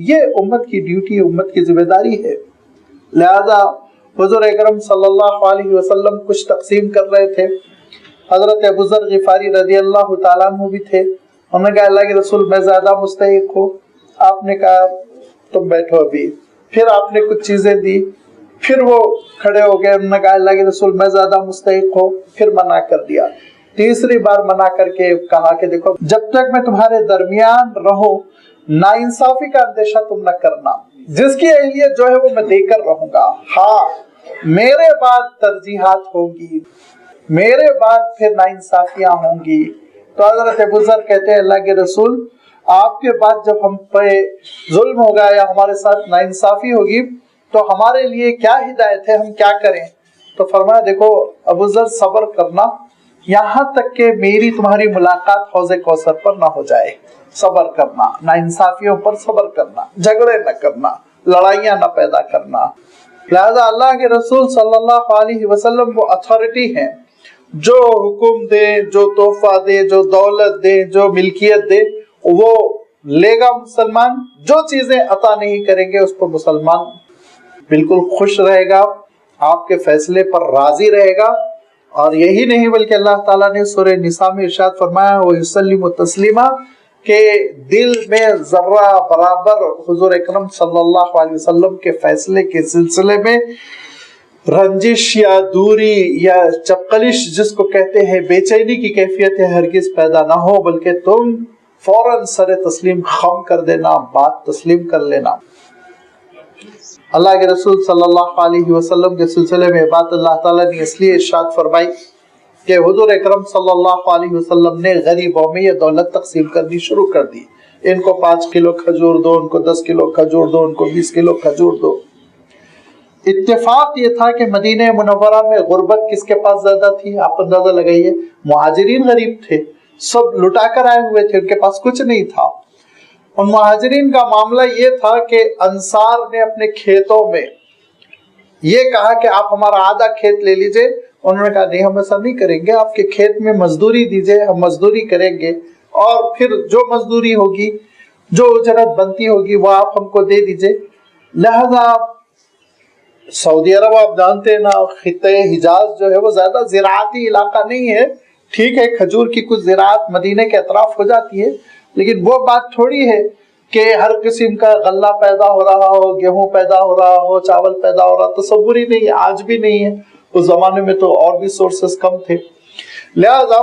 Speaker 1: یہ امت کی ڈیوٹی، امت کی ذمہ داری ہے۔ لہذا حضور اکرم صلی اللہ علیہ وسلم کچھ تقسیم کر رہے تھے، حضرت ابو ذر غفاری رضی اللہ تعالیٰ عنہ بھی تھے، انہوں نے کہا اللہ کے رسول میں زیادہ مستحق ہوں، آپ نے کہا تم بیٹھو ابھی، پھر آپ نے کچھ چیزیں دی، پھر وہ کھڑے ہو گئے، انہوں نے کہا اللہ کے رسول میں زیادہ مستحق ہوں، پھر منع کر دیا، تیسری بار منع کر کے کہا کہ دیکھو جب تک میں تمہارے درمیان رہوں ناانصافی کا اندیشہ تم نہ کرنا، جس کی اہلیت جو ہے وہ میں دے کر رہوں گا، ہاں میرے بعد ترجیحات ہوگی، میرے بعد پھر ناانصافیاں ہوں گی۔ تو حضرت ابو ذر کہتے ہیں اللہ کے رسول آپ کے بعد جب ہم پہ ظلم ہوگا یا ہمارے ساتھ ناانصافی ہوگی تو ہمارے لیے کیا ہدایت ہے، ہم کیا کریں؟ تو فرمایا دیکھو ابو ذر صبر کرنا یہاں تک کہ میری تمہاری ملاقات حوض کوثر پر نہ ہو جائے، صبر کرنا، ناانصافیوں پر صبر کرنا، جھگڑے نہ کرنا، لڑائیاں نہ پیدا کرنا۔ لہذا اللہ کے رسول صلی اللہ علیہ وسلم وہ اتھارٹی ہیں جو حکم دے، جو تحفہ دے، جو دولت دے، جو ملکیت دے وہ لے گا مسلمان، جو چیزیں عطا نہیں کریں گے اس پر مسلمان بالکل خوش رہے گا، آپ کے فیصلے پر راضی رہے گا۔ اور یہی نہیں بلکہ اللہ تعالیٰ نے سورہ نساء میں ارشاد فرمایا وَيُسَلِّمُ تَسْلِيمًا کہ دل میں ذرہ برابر حضور اکرم صلی اللہ علیہ وسلم کے فیصلے کے سلسلے میں رنجش یا دوری یا چپقلش جس کو کہتے ہیں بے چینی کی کیفیت ہرگز پیدا نہ ہو، بلکہ تم فوراً سر تسلیم خم کر دینا، بات تسلیم کر لینا۔ اللہ کے رسول صلی اللہ علیہ وسلم کے سلسلے میں بات اللہ تعالیٰ نے اس لیے ارشاد فرمائی کہ حضور اکرم صلی اللہ علیہ وسلم نے غریبوں میں یہ دولت تقسیم کرنی شروع کر دی، ان کو 5 کلو کھجور دو، ان کو 10 کلو کھجور دو، ان کو 20 کلو کھجور دو۔ اتفاق یہ تھا کہ مدینہ منورہ میں غربت کس کے پاس زیادہ تھی؟ آپ اندازہ لگائیے، مہاجرین غریب تھے، سب لٹا کر آئے ہوئے تھے، ان کے پاس کچھ نہیں تھا۔ ان مہاجرین کا معاملہ یہ تھا کہ انصار نے اپنے کھیتوں میں یہ کہا کہ آپ ہمارا آدھا کھیت لے لیجئے، انہوں نے کہا نہیں ہم ایسا نہیں کریں گے، آپ کے کھیت میں مزدوری دیجئے، ہم مزدوری کریں گے اور پھر جو مزدوری ہوگی، جو اجرت بنتی ہوگی وہ آپ ہم کو دے دیجئے۔ لہذا سعودی عرب آپ جانتے ہیں نا، خطہ حجاز جو ہے وہ زیادہ زراعتی علاقہ نہیں ہے، ٹھیک ہے کھجور کی کچھ زراعت مدینے کے اطراف ہو جاتی ہے، لیکن وہ بات تھوڑی ہے کہ ہر قسم کا غلہ پیدا ہو رہا ہو، گیہوں پیدا ہو رہا ہو، چاول پیدا ہو رہا، تصور ہی نہیں ہے، آج بھی نہیں ہے، اس زمانے میں تو اور بھی سورسز کم تھے۔ لہذا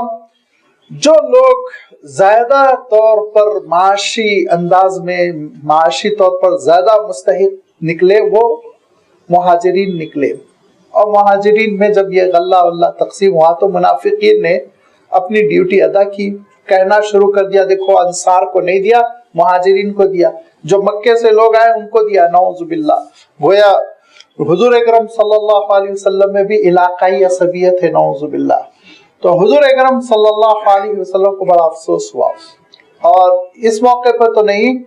Speaker 1: جو لوگ زیادہ طور پر معاشی انداز میں، معاشی طور پر زیادہ مستحق نکلے وہ مہاجرین نکلے، اور مہاجرین میں جب یہ غلہ واللہ تقسیم ہوا تو منافقین نے اپنی ڈیوٹی ادا کی، کہنا شروع کر دیا دیکھو انصار کو نہیں دیا، مہاجرین کو دیا، جو مکے سے لوگ آئے ان کو دیا، نعوذ باللہ۔ گویا حضور اکرم صلی اللہ علیہ وسلم میں بھی علاقائی عصبیت ہے، نعوذ باللہ۔ تو حضور اکرم صلی اللہ علیہ وسلم کو بڑا افسوس ہوا، اور اس موقع پہ تو نہیں،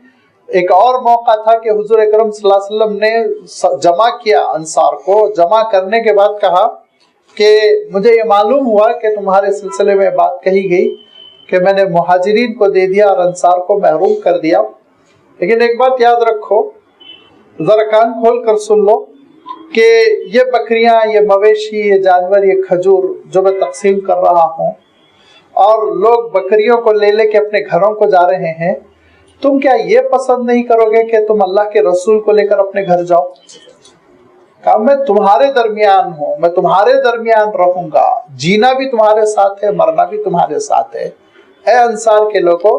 Speaker 1: ایک اور موقع تھا کہ حضور اکرم صلی اللہ علیہ وسلم نے جمع کیا انصار کو، جمع کرنے کے بعد کہا کہ مجھے یہ معلوم ہوا کہ تمہارے سلسلے میں بات کہی گئی کہ میں نے مہاجرین کو دے دیا اور انصار کو محروم کر دیا، لیکن ایک بات یاد رکھو، ذرا کان کھول کر سن لو کہ یہ بکریاں، یہ مویشی، یہ جانور، یہ کھجور جو میں تقسیم کر رہا ہوں اور لوگ بکریوں کو لے لے کے اپنے گھروں کو جا رہے ہیں، تم کیا یہ پسند نہیں کرو گے کہ تم اللہ کے رسول کو لے کر اپنے گھر جاؤ؟ کہا میں تمہارے درمیان ہوں، میں تمہارے درمیان رہوں گا، جینا بھی تمہارے ساتھ ہے، مرنا بھی تمہارے ساتھ ہے۔ اے انصار کے لوگوں،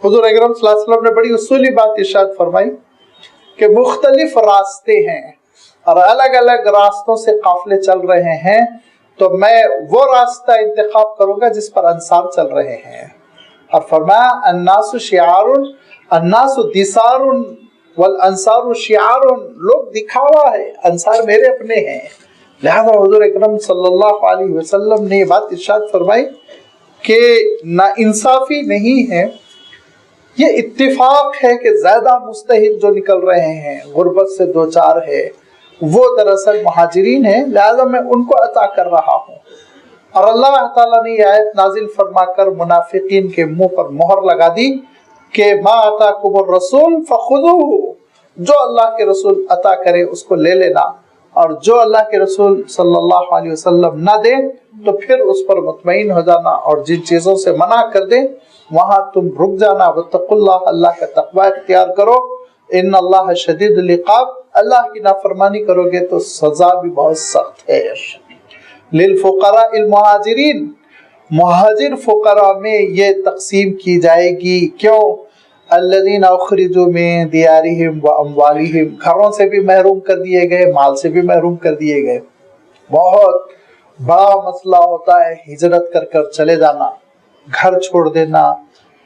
Speaker 1: حضور اکرم صلی اللہ علیہ وسلم نے بڑی اصولی بات ارشاد فرمائی کہ مختلف راستے ہیں اور الگ الگ راستوں سے قافلے چل رہے ہیں، تو میں وہ راستہ انتخاب کروں گا جس پر انصار چل رہے ہیں، اور فرمایا الناس شعار، الناس دثار والانصار شعار، لوگ دکھاوا ہے، انصار میرے اپنے ہیں۔ لہذا حضور اکرم صلی اللہ علیہ وسلم نے یہ بات ارشاد فرمائی کہ نا انصافی نہیں ہے یہ اتفاق ہے کہ زیادہ مستحق جو نکل رہے ہیں، غربت سے دوچار ہے، وہ دراصل مہاجرین ہیں، لہذا میں ان کو عطا کر رہا ہوں۔ اور اللہ تعالیٰ نے یہ آیت نازل فرما کر منافقین کے منہ پر مہر لگا دی کہ ما آتاکم الرسول فخذوہ، جو اللہ کے رسول عطا کرے اس کو لے لینا، اور جو اللہ کے رسول صلی اللہ علیہ وسلم نہ دے تو پھر اس پر مطمئن ہو جانا، اور جن چیزوں سے منع کر دے وہاں تم رک جانا۔ واتقوا اللہ، اللہ کا تقوی اختیار کرو، ان اللہ شدید العقاب، اللہ کی نافرمانی کرو گے تو سزا بھی بہت سخت ہے۔ للفقراء المہاجرین، مہاجر فقراء میں یہ تقسیم کی جائے گی، کیوں؟ الذین اخرجوا من دیارہم واموالہم، گھروں سے بھی محروم کر دیے گئے، مال سے بھی محروم کر دیے گئے۔ بہت بڑا مسئلہ ہوتا ہے ہجرت کر کر چلے جانا، گھر چھوڑ دینا،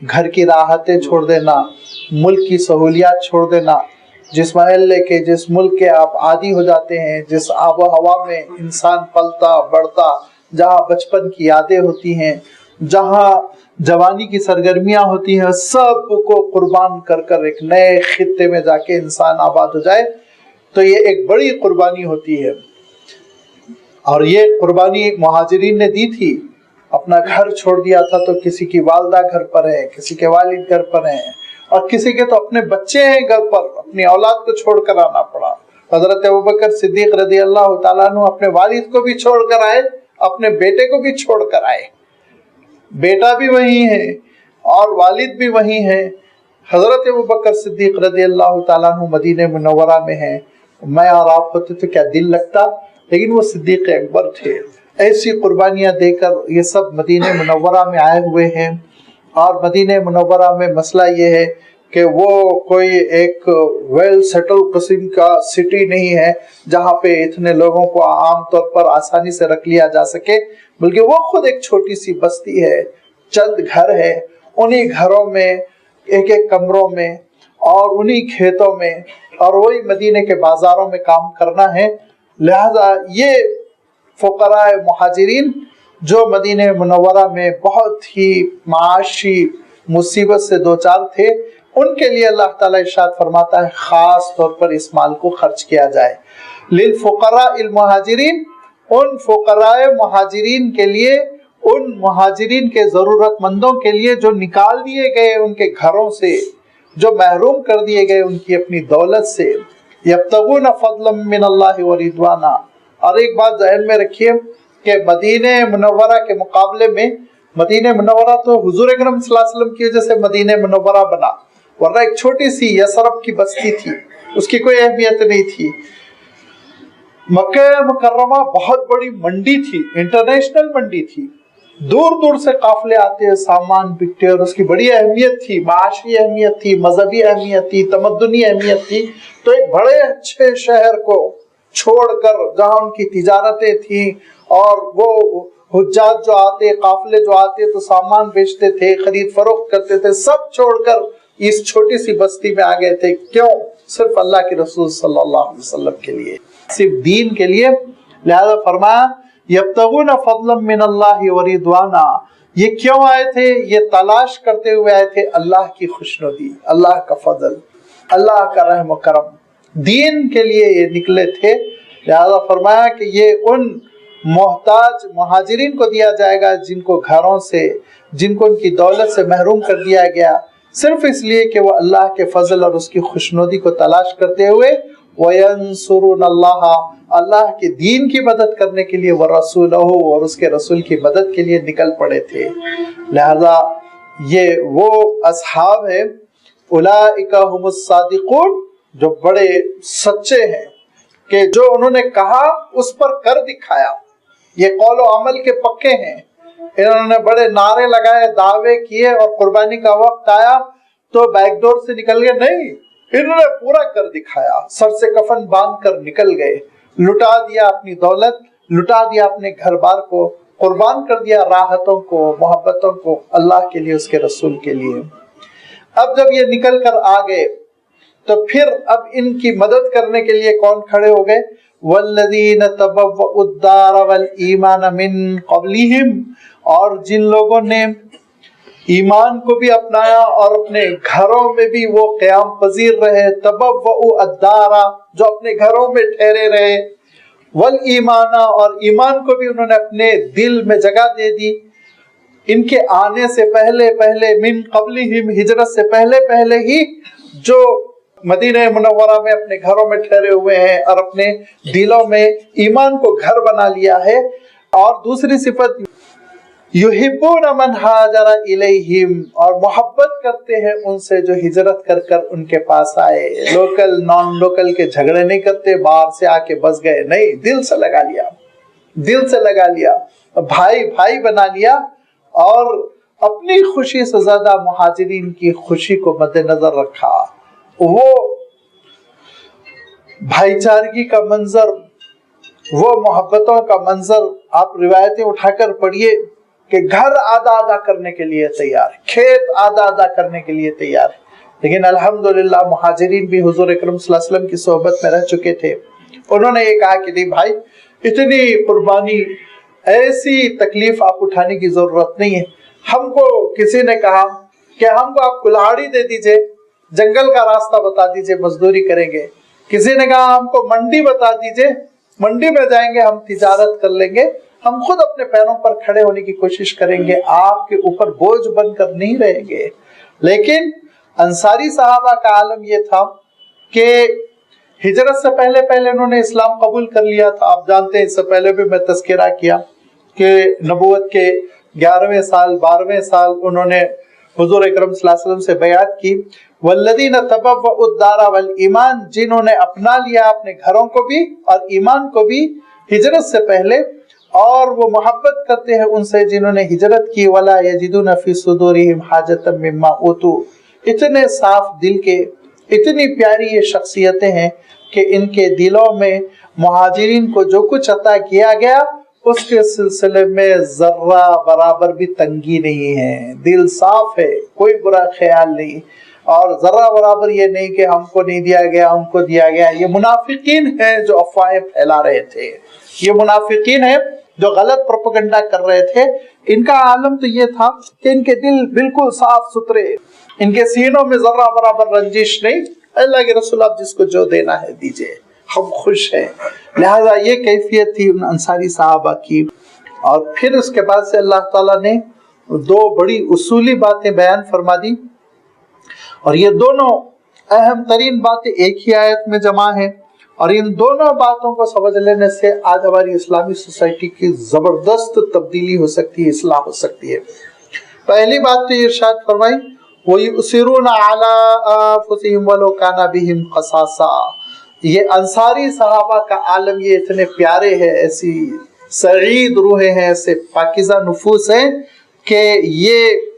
Speaker 1: گھر کی راحتیں چھوڑ دینا، ملک کی سہولیات چھوڑ دینا، جس محلے کے، جس ملک کے آپ عادی ہو جاتے ہیں، جس آب و ہوا میں انسان پلتا بڑھتا، جہاں بچپن کی یادیں ہوتی ہیں، جہاں جوانی کی سرگرمیاں ہوتی ہیں، سب کو قربان کر کر ایک نئے خطے میں جا کے انسان آباد ہو جائے تو یہ ایک بڑی قربانی ہوتی ہے۔ اور یہ قربانی مہاجرین نے دی تھی، اپنا گھر چھوڑ دیا تھا، تو کسی کی والدہ گھر پر ہے، کسی کے والد گھر پر ہیں، اور کسی کے تو اپنے بچے ہیں گھر پر، اپنی اولاد کو چھوڑ کر آنا پڑا۔ حضرت ابوبکر صدیق رضی اللہ تعالیٰ عنہ اپنے والد کو بھی چھوڑ کر آئے، اپنے بیٹے کو بھی چھوڑ کر آئے، بیٹا بھی وہی ہے اور والد بھی وہی ہے۔ حضرت ابوبکر صدیق رضی اللہ تعالیٰ عنہ مدینہ منورہ میں ہیں، میں اور آپ ہوتے تو کیا دل لگتا، لیکن وہ صدیق اکبر تھے۔ ایسی قربانیاں دے کر یہ سب مدینہ منورہ میں آئے ہوئے ہیں، اور مدینہ منورہ میں مسئلہ یہ ہے کہ وہ کوئی ایک ویل سیٹل قسم کا سٹی نہیں ہے جہاں پہ اتنے لوگوں کو عام طور پر آسانی سے رکھ لیا جا سکے، بلکہ وہ خود ایک چھوٹی سی بستی ہے، چند گھر ہے، انہی گھروں میں، ایک ایک کمروں میں، اور انہی کھیتوں میں، اور وہی مدینے کے بازاروں میں کام کرنا ہے۔ لہذا یہ فقراء مہاجرین جو مدینہ منورہ میں بہت ہی معاشی مصیبت سے دوچار تھے، ان کے لیے اللہ تعالیٰ ارشاد فرماتا ہے خاص طور پر اس مال کو خرچ کیا جائے۔ للفقراء المہاجرین، ان فقراء مہاجرین کے لیے، ان مہاجرین کے ضرورت مندوں کے لیے جو نکال دیے گئے ان کے گھروں سے، جو محروم کر دیے گئے ان کی اپنی دولت سے، یبتغون فضلا من اللہ ورضوانا۔ اور ایک بات ذہن میں رکھیے کہ مدینہ منورہ کے مقابلے میں، مدینہ منورہ تو حضور اکرم صلی اللہ علیہ وسلم کی وجہ سے مدینہ منورہ بنا، ورنہ ایک چھوٹی سی یثرب کی بستی تھی، اس کی کوئی اہمیت نہیں تھی۔ مکہ مکرمہ بہت بڑی منڈی تھی، انٹرنیشنل منڈی تھی، دور دور سے قافلے آتے، سامان بکتے، اور اس کی بڑی اہمیت تھی، معاشی اہمیت تھی، مذہبی اہمیت تھی، تمدنی اہمیت تھی۔ تو ایک بڑے اچھے شہر کو چھوڑ کر، جہاں ان کی تجارتیں تھیں اور وہ حجاج جو آتے، قافلے جو آتے تو سامان بیچتے تھے، خرید فروخت کرتے تھے، سب چھوڑ کر اس چھوٹی سی بستی میں آ گئے تھے۔ کیوں؟ صرف اللہ کے رسول صلی اللہ علیہ وسلم کے لیے، صرف دین کے لیے۔ لہذا فرمایا یبتغون فضلا من اللہ ورضوانا۔ یہ کیوں آئے تھے؟ یہ تلاش کرتے ہوئے آئے تھے اللہ کی خوشنودی، اللہ کا فضل، اللہ کا رحم و کرم، دین کے لیے یہ نکلے تھے۔ لہذا فرمایا کہ یہ ان محتاج مہاجرین کو دیا جائے گا جن کو گھروں سے، جن کو ان کی دولت سے محروم کر دیا گیا، صرف اس لیے کہ وہ اللہ کے فضل اور اس کی خوشنودی کو تلاش کرتے ہوئے وَيَنْصُرُونَ اللَّهَ، اللہ کے دین کی مدد کرنے کے لیے، وَرَسُولَهُ، اور اس کے رسول کی مدد کے لیے نکل پڑے تھے۔ لہذا یہ وہ اصحاب ہیں، اولئک هم الصادقون، جو بڑے سچے ہیں کہ جو انہوں نے کہا اس پر کر دکھایا، یہ قول و عمل کے پکے ہیں۔ انہوں نے بڑے نعرے لگائے، دعوے کیے، اور قربانی کا وقت آیا تو بیک ڈور سے نکل گئے، نہیں، انہوں نے پورا کر دکھایا، سر سے کفن باندھ کر نکل گئے، لٹا دیا اپنی دولت، لٹا دیا اپنے گھر بار کو، قربان کر دیا راحتوں کو، محبتوں کو اللہ کے لیے، اس کے رسول کے لیے۔ اب جب یہ نکل کر آ گئے تو پھر اب ان کی مدد کرنے کے لیے کون کھڑے ہو گئے؟ والذین تبوؤا الدار والایمان من قبلہم، اور جن لوگوں نے ایمان کو بھی اپنایا اور اپنے گھروں میں بھی وہ قیام پذیر رہے. تبوؤ الدار، جو اپنے گھروں میں ٹھہرے رہے. والایمان، اور ایمان کو بھی انہوں نے اپنے دل میں جگہ دے دی. ان کے آنے سے پہلے من قبلہم، ہجرت سے پہلے ہی جو مدینہ منورہ میں اپنے گھروں میں ٹھہرے ہوئے ہیں اور اپنے دلوں میں ایمان کو گھر بنا لیا ہے. اور دوسری صفت یحبون من ہاجر الیہم، اور محبت کرتے ہیں ان سے جو ہجرت کر ان کے پاس آئے. لوکل نان لوکل کے جھگڑے نہیں کرتے، باہر سے آ کے بس گئے، نہیں، دل سے لگا لیا، بھائی بنا لیا. اور اپنی خوشی سے زیادہ مہاجرین کی خوشی کو مد نظر رکھا. وہ بھائی چارگی کا منظر، وہ محبتوں کا منظر آپ روایتیں اٹھا کر پڑھیے کہ گھر آدھا کرنے کے لیے تیار، کھیت آدھا کرنے کے لیے تیار. لیکن الحمدللہ مہاجرین بھی حضور اکرم صلی اللہ علیہ وسلم کی صحبت میں رہ چکے تھے. انہوں نے یہ کہا کہ نہیں بھائی، اتنی قربانی، ایسی تکلیف آپ اٹھانے کی ضرورت نہیں ہے. ہم کو کسی نے کہا کہ ہم کو آپ کلاڑی دے دیجئے، جنگل کا راستہ بتا دیجئے، مزدوری کریں گے. کسی نے کہا ہم کو منڈی بتا دیجئے، منڈی میں جائیں گے، ہم تجارت کر لیں گے، ہم خود اپنے پیروں پر کھڑے ہونے کی کوشش کریں گے، آپ کے اوپر بوجھ بن کر نہیں رہیں گے. لیکن انصاری صحابہ کا عالم یہ تھا کہ ہجرت سے پہلے انہوں نے اسلام قبول کر لیا تھا. آپ جانتے ہیں، اس سے پہلے بھی میں تذکرہ کیا کہ نبوت کے 11ویں سال 12ویں سال انہوں نے حضور اکرم صلی اللہ علیہ وسلم سے بیعت کی. والذین تبوؤا الدار والایمان، جنہوں نے اپنا لیا اپنے گھروں کو بھی اور ایمان کو بھی ہجرت سے پہلے، اور وہ محبت کرتے ہیں ان سے جنہوں نے ہجرت کی. ولا یجدون فی صدورہم حاجۃ مما اوتوا، اتنے صاف دل کے، اتنی پیاری یہ شخصیتیں ہیں کہ ان کے دلوں میں مہاجرین کو جو کچھ عطا کیا گیا اس کے سلسلے میں ذرہ برابر بھی تنگی نہیں ہے. دل صاف ہے، کوئی برا خیال نہیں، اور ذرہ برابر یہ نہیں کہ ہم کو نہیں دیا گیا، ہم کو دیا گیا. یہ منافقین ہیں جو افواہیں پھیلا رہے تھے، یہ منافقین ہیں جو غلط پروپیگنڈا کر رہے تھے. ان کا عالم تو یہ تھا کہ ان کے دل بالکل صاف ستھرے، ان کے سینوں میں ذرہ برابر رنجش نہیں. اللہ کے رسول، آپ جس کو جو دینا ہے دیجئے، ہم خوش ہیں. لہذا یہ کیفیت تھی ان انصاری صحابہ کی. اور پھر اس کے بعد سے اللہ تعالیٰ نے دو بڑی اصولی باتیں بیان فرما دی، اور یہ دونوں اہم ترین باتیں ایک ہی آیت میں جمع ہیں. اور ان دونوں باتوں کو سمجھ لینے سے آج ہماری اسلامی سوسائٹی کی زبردست تبدیلی ہو سکتی ہے، اصلاح ہو سکتی ہے. پہلی بات تو یہ ارشاد فرمائی وَيُؤْثِرُونَ عَلَىٰ أَنفُسِهِمْ وَلَوْ كَانَ بِهِمْ خَصَاصَةٌ. یہ انصاری صحابہ کا عالم یہ اتنے پیارے ہیں، ایسی سعید روحیں ہیں، ایسے پاکیزہ نفوس ہیں کہ یہ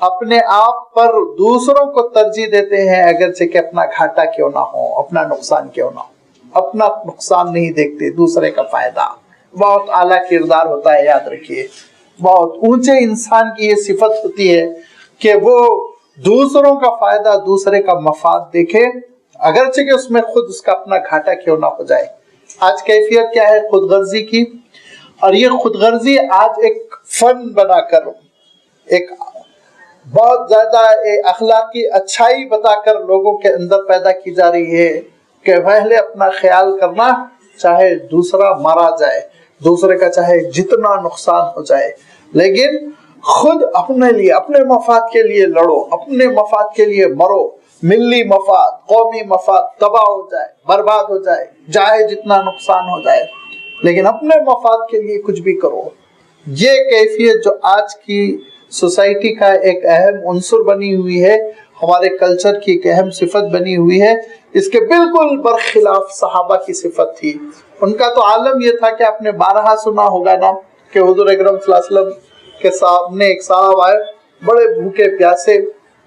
Speaker 1: اپنے آپ پر دوسروں کو ترجیح دیتے ہیں، اگرچہ کہ اپنا گھاٹا کیوں نہ ہو، اپنا نقصان کیوں نہ ہو. اپنا نقصان نہیں دیکھتے، دوسرے کا فائدہ. بہت اعلیٰ کردار ہوتا ہے، یاد رکھیے. بہت اونچے انسان کی یہ صفت ہوتی ہے کہ وہ دوسروں کا فائدہ، دوسرے کا مفاد دیکھے، اگرچہ کہ اس میں خود اس کا اپنا گھاٹا کیوں نہ ہو جائے. آج کیفیت کیا ہے؟ خود غرضی کی. اور یہ خود غرضی آج ایک فن بنا کر، ایک بہت زیادہ اخلاقی اچھائی بتا کر لوگوں کے اندر پیدا کی جا رہی ہے کہ پہلے اپنا خیال کرنا، چاہے دوسرا مارا جائے، دوسرے کا چاہے جتنا نقصان ہو جائے، لیکن خود اپنے لیے، اپنے مفاد کے لیے لڑو، اپنے مفاد کے لیے مرو. ملی مفاد، قومی مفاد تباہ ہو جائے، برباد ہو جائے، چاہے جتنا نقصان ہو جائے، لیکن اپنے مفاد کے لیے کچھ بھی کرو. یہ کیفیت جو آج کی سوسائٹی کا ایک اہم عنصر بنی ہوئی ہے، ہمارے کلچر کی ایک اہم صفت بنی ہوئی ہے، اس کے بالکل برخلاف صحابہ کی صفت تھی. ان کا تو عالم یہ تھا کہ آپ نے بارہا سنا ہوگا نا کہ حضور اکرم صلی اللہ علیہ وسلم کے سامنے ایک صاحب آئے، بڑے بھوکے پیاسے،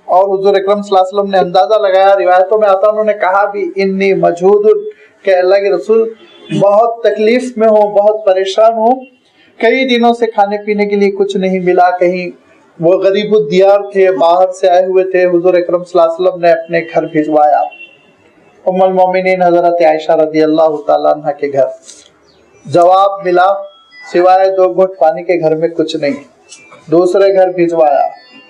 Speaker 1: اور حضور اکرم صلی اللہ علیہ وسلم نے اندازہ لگایا، روایتوں میں آتا انہوں نے کہا بھی انی مجہود، کہ اللہ کے رسول بہت تکلیف میں ہوں، بہت پریشان ہوں، کئی دنوں سے کھانے پینے کے لیے کچھ نہیں ملا. کہیں وہ غریب الدیار تھے، باہر سے آئے ہوئے تھے. حضور اکرم صلی اللہ علیہ وسلم نے اپنے گھر بھیجوایا، ام المومنین حضرت عائشہ رضی اللہ تعالیٰ عنہ کے گھر. جواب ملا سوائے 2 گھٹ پانی کے گھر میں کچھ نہیں. دوسرے گھر بھیجوایا،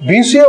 Speaker 1: 20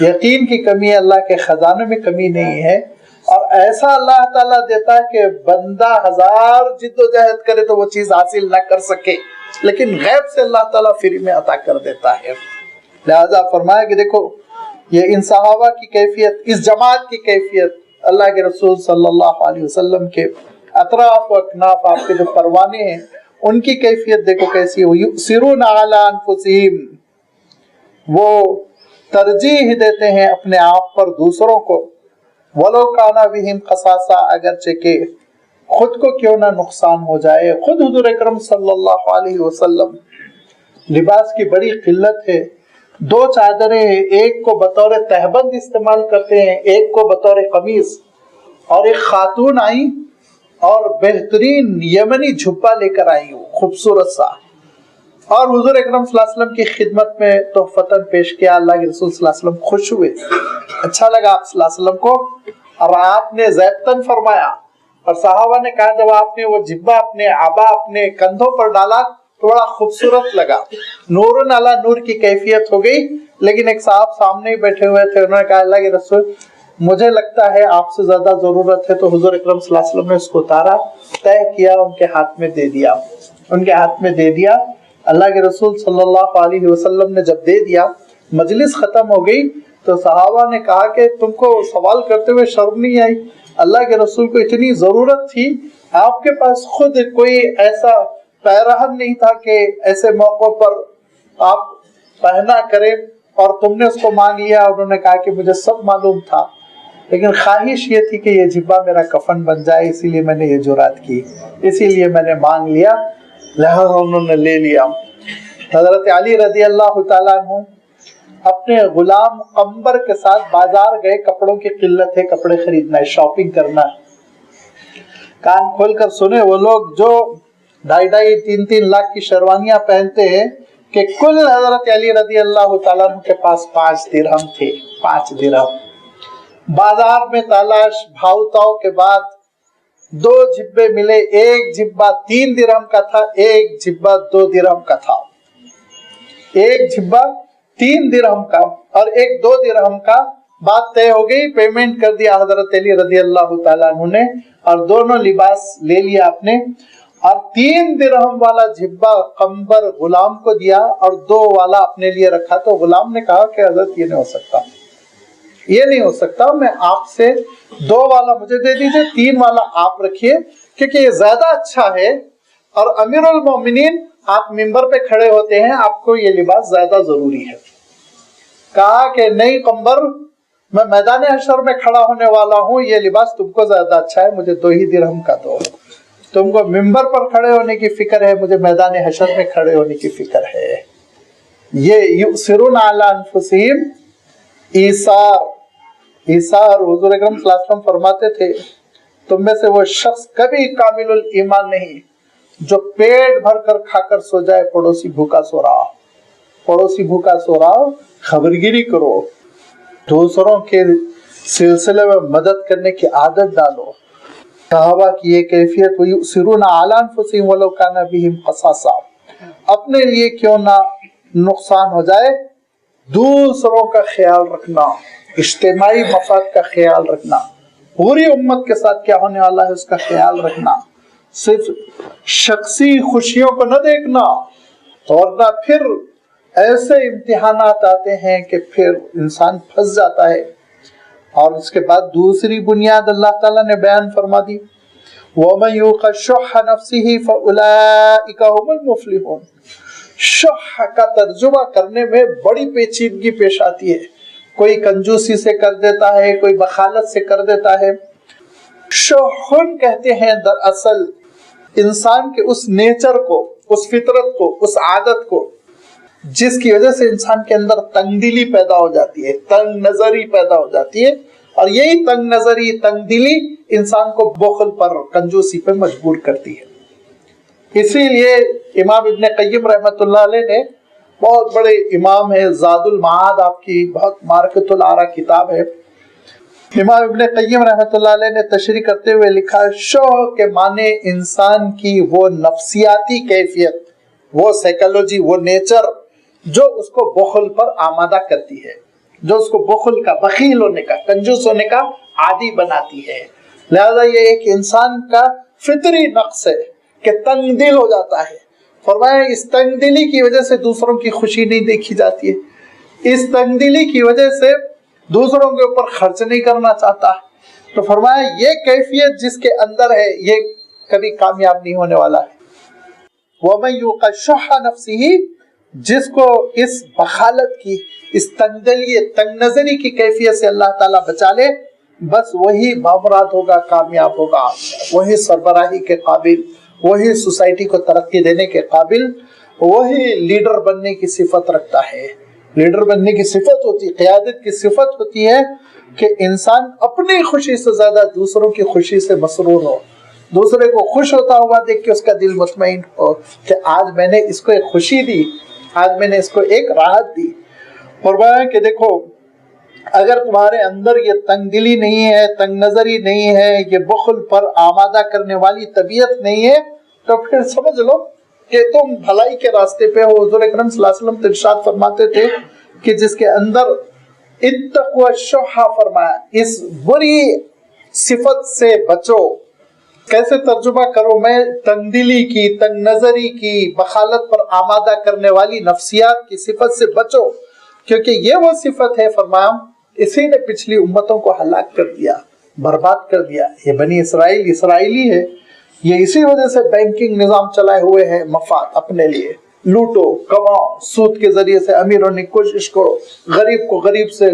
Speaker 1: یقین کی کمی ہے، اللہ کے خزانوں میں کمی نہیں ہے، اور ایسا اللہ تعالیٰ دیتا ہے کہ بندہ 1000 جد و جہد کرے تو وہ چیز حاصل نہ کر سکے، لیکن غیب سے اللہ تعالیٰ فری میں عطا کر دیتا ہے۔ لہذا فرمایا کہ دیکھو یہ ان صحابہ کی کیفیت، اس جماعت کی کیفیت، اللہ کے رسول صلی اللہ علیہ وسلم کے اطراف و اکناف، آپ کے جو پروانے ہیں، ان کی کیفیت دیکھو کیسی ہے۔ یؤثرون علی انفسہم، وہ ترجیح دیتے ہیں اپنے آپ پر دوسروں کو، ولو کان بہم خصاصہ، اگرچہ کہ خود کو کیوں نہ نقصان ہو جائے۔ خود حضور اکرم صلی اللہ علیہ وسلم لباس کی بڑی قلت ہے، 2 چادریں ہیں، ایک کو بطور تہبند استعمال کرتے ہیں، ایک کو بطور قمیص، اور ایک خاتون آئی اور بہترین یمنی جھبا لے کر آئی، خوبصورت سا، اور حضور اکرم صلی اللہ علیہ وسلم کی خدمت میں تحفتاً پیش کیا۔ اللہ کے رسول صلی اللہ علیہ وسلم خوش ہوئے، اچھا لگا آپ صلی اللہ علیہ وسلم کو، اور آپ نے ضیبتاً فرمایا، اور صحابہ نے کہا جب آپ نے وہ جبہ اپنے عبا اپنے کندھوں پر ڈالا تو بڑا خوبصورت لگا، نور علی نور کی کیفیت ہو گئی۔ لیکن ایک صاحب سامنے ہی بیٹھے ہوئے تھے، انہوں نے کہا اللہ کے رسول مجھے لگتا ہے آپ سے زیادہ ضرورت ہے، تو حضور اکرم صلی اللہ علیہ وسلم نے اس کو اتارا، طے کیا، ان کے ہاتھ میں دے دیا، ان کے ہاتھ میں دے دیا۔ اللہ کے رسول صلی اللہ علیہ وسلم نے جب دے دیا، مجلس ختم ہو گئی، تو صحابہ نے کہا کہ تم کو سوال کرتے ہوئے شرم نہیں آئی؟ اللہ کے رسول کو اتنی ضرورت تھی، آپ کے پاس خود کوئی ایسا پیرہن نہیں تھا کہ ایسے موقع پر آپ پہنا کریں، اور تم نے اس کو مانگ لیا۔ انہوں نے کہا کہ مجھے سب معلوم تھا، لیکن خواہش یہ تھی کہ یہ جبہ میرا کفن بن جائے، اسی لیے میں نے یہ جرات کی، اسی لیے میں نے مانگ لیا، لہذا انہوں نے لے لیا۔ حضرت علی رضی اللہ تعالیٰ عنہ اپنے غلام قمبر کے ساتھ بازار گئے، کپڑوں کی قلت ہے، کپڑے خریدنا ہے، شاپنگ کرنا ہے۔ کان کھول کر سنے، وہ لوگ جو 2.5-3 لاکھ کی شیروانیاں پہنتے ہیں، کہ کل حضرت علی رضی اللہ تعالیٰ عنہ کے پاس 5 درہم تھے، 5 درہم۔ بازار میں تلاش بھاؤ تاؤ کے بعد 2 جبے ملے، ایک جبہ 3 درہم کا تھا، ایک جبہ 2 درہم کا تھا، ایک جبہ 3 درہم کا اور ایک 2 درہم کا۔ بات طے ہو گئی، پیمنٹ کر دیا حضرت علی رضی اللہ تعالیٰ عنہ نے، اور دونوں لباس لے لیا آپ نے، اور 3 درہم والا جبہ قمبر غلام کو دیا اور 2 والا اپنے لیے رکھا۔ تو غلام نے کہا کہ حضرت یہ نہیں ہو سکتا، یہ نہیں ہو سکتا، میں آپ سے 2 والا مجھے دے دیجئے، 3 والا آپ رکھیے، کیونکہ یہ زیادہ اچھا ہے، اور امیر المومنین آپ ممبر پہ کھڑے ہوتے ہیں، آپ کو یہ لباس زیادہ ضروری ہے۔ کہا کہ نہیں قمبر، میں میدان حشر میں کھڑا ہونے والا ہوں، یہ لباس تم کو زیادہ اچھا ہے، مجھے 2 ہی درہم کا دو۔ تم کو ممبر پر کھڑے ہونے کی فکر ہے، مجھے میدان حشر میں کھڑے ہونے کی فکر ہے۔ یہ یؤثرون علی انفسہم، ایثار حضور اکرم صلی اللہ علیہ وسلم فرماتے تھے تم میں سے وہ شخص کبھی کامل الایمان نہیں جو پیٹ بھر کر کھا کر سو جائے، پڑوسی بھوکا سو رہا، پڑوسی بھوکا سو رہا، خبرگیری کرو، دوسروں کے سلسلے میں مدد کرنے کی عادت ڈالو۔ صحابہ کی یہ کیفیت، وَيُؤْثِرُونَ عَلَىٰ أَنفُسِهِمْ وَلَوْ كَانَ بِهِمْ خَصَاصَةٌ، اپنے لیے کیوں نہ نقصان ہو جائے، دوسروں کا خیال رکھنا، اجتماعی مفاد کا خیال رکھنا، پوری امت کے ساتھ کیا ہونے والا ہے اس کا خیال رکھنا، صرف شخصی خوشیوں کو نہ دیکھنا، اور نہ پھر ایسے امتحانات آتے ہیں کہ پھر انسان پھنس جاتا ہے۔ اور اس کے بعد دوسری بنیاد اللہ تعالیٰ نے بیان فرما دی، وَمَن يُوقَ شُحَّ نَفْسِهِ فَأُولَٰئِكَ هُمُ الْمُفْلِحُونَ۔ شح کا ترجمہ کرنے میں بڑی پیچیدگی پیش آتی ہے، کوئی کنجوسی سے کر دیتا ہے، کوئی بخالت سے کر دیتا ہے۔ شحن کہتے ہیں دراصل انسان کے اس نیچر کو، اس فطرت کو، اس عادت کو جس کی وجہ سے انسان کے اندر تنگ دلی پیدا ہو جاتی ہے، تنگ نظری پیدا ہو جاتی ہے، اور یہی تنگ نظری، تنگ دلی انسان کو بخل پر، کنجوسی پہ مجبور کرتی ہے۔ اسی لیے امام ابن قیم رحمۃ اللہ علیہ نے، بہت بڑے امام ہے، زاد المعاد آپ کی بہت معرکۃ الآراء کتاب ہے، امام ابن قیم رحمۃ اللہ علیہ نے تشریح کرتے ہوئے لکھا، شوق کے معنی انسان کی وہ نفسیاتی کیفیت، وہ سائیکالوجی، وہ نیچر جو اس کو بخل پر آمادہ کرتی ہے، جو اس کو بخل کا، بخیل ہونے کا، کنجوس ہونے کا عادی بناتی ہے۔ لہذا یہ ایک انسان کا فطری نقص ہے کہ تنگ دل ہو جاتا ہے۔ فرمایا اس تنگ دلی کی وجہ سے دوسروں کی خوشی نہیں دیکھی جاتی ہے، اس تنگ دلی کی وجہ سے دوسروں کے اوپر خرچ نہیں کرنا چاہتا۔ تو فرمایا یہ کیفیت جس کے اندر ہے یہ کبھی کامیاب نہیں ہونے والا ہے۔ وَمَن يُوقَ شُحَّ نَفْسِهِ، جس کو اس بخالت کی، اس تنگ دلی، تنگ نظری کی کیفیت سے اللہ تعالیٰ بچا لے، بس وہی بامراد ہوگا، کامیاب ہوگا، وہی سربراہی کے قابل، وہی سوسائٹی کو ترقی دینے کے قابل، وہی لیڈر بننے کی صفت رکھتا ہے۔ لیڈر بننے کی صفت ہوتی ہے، قیادت کی صفت ہوتی ہے کہ انسان اپنی خوشی سے زیادہ دوسروں کی خوشی سے مسرور ہو، دوسرے کو خوش ہوتا ہوا دیکھ کے اس کا دل مطمئن ہو کہ آج میں نے اس کو ایک خوشی دی، آج میں نے اس کو ایک راحت دی۔ فرمایا کہ دیکھو اگر تمہارے اندر یہ تنگ دلی نہیں ہے، تنگ نظری نہیں ہے، یہ بخل پر آمادہ کرنے والی طبیعت نہیں ہے، تو پھر سمجھ لو کہ تم بھلائی کے راستے پہ ہو۔ حضور اکرم صلی اللہ علیہ وسلم ارشاد فرماتے تھے کہ جس کے اندر اتقوا الشح فرمایا، اس بری صفت سے بچو۔ کیسے ترجمہ کرو میں؟ تنگ دلی کی، تنگ نظری کی، بخالت پر آمادہ کرنے والی نفسیات کی صفت سے بچو، کیونکہ یہ وہ صفت ہے فرمایا اسی نے پچھلی امتوں کو ہلاک کر دیا، برباد کر دیا۔ یہ بنی اسرائیل اسرائیلی ہے، یہ اسی وجہ سے بینکنگ نظام چلائے ہوئے ہیں، مفاد اپنے لیے، لوٹو کماؤ، سود کے ذریعے سے امیر ہونے کی کوشش کرو، غریب کو غریب سے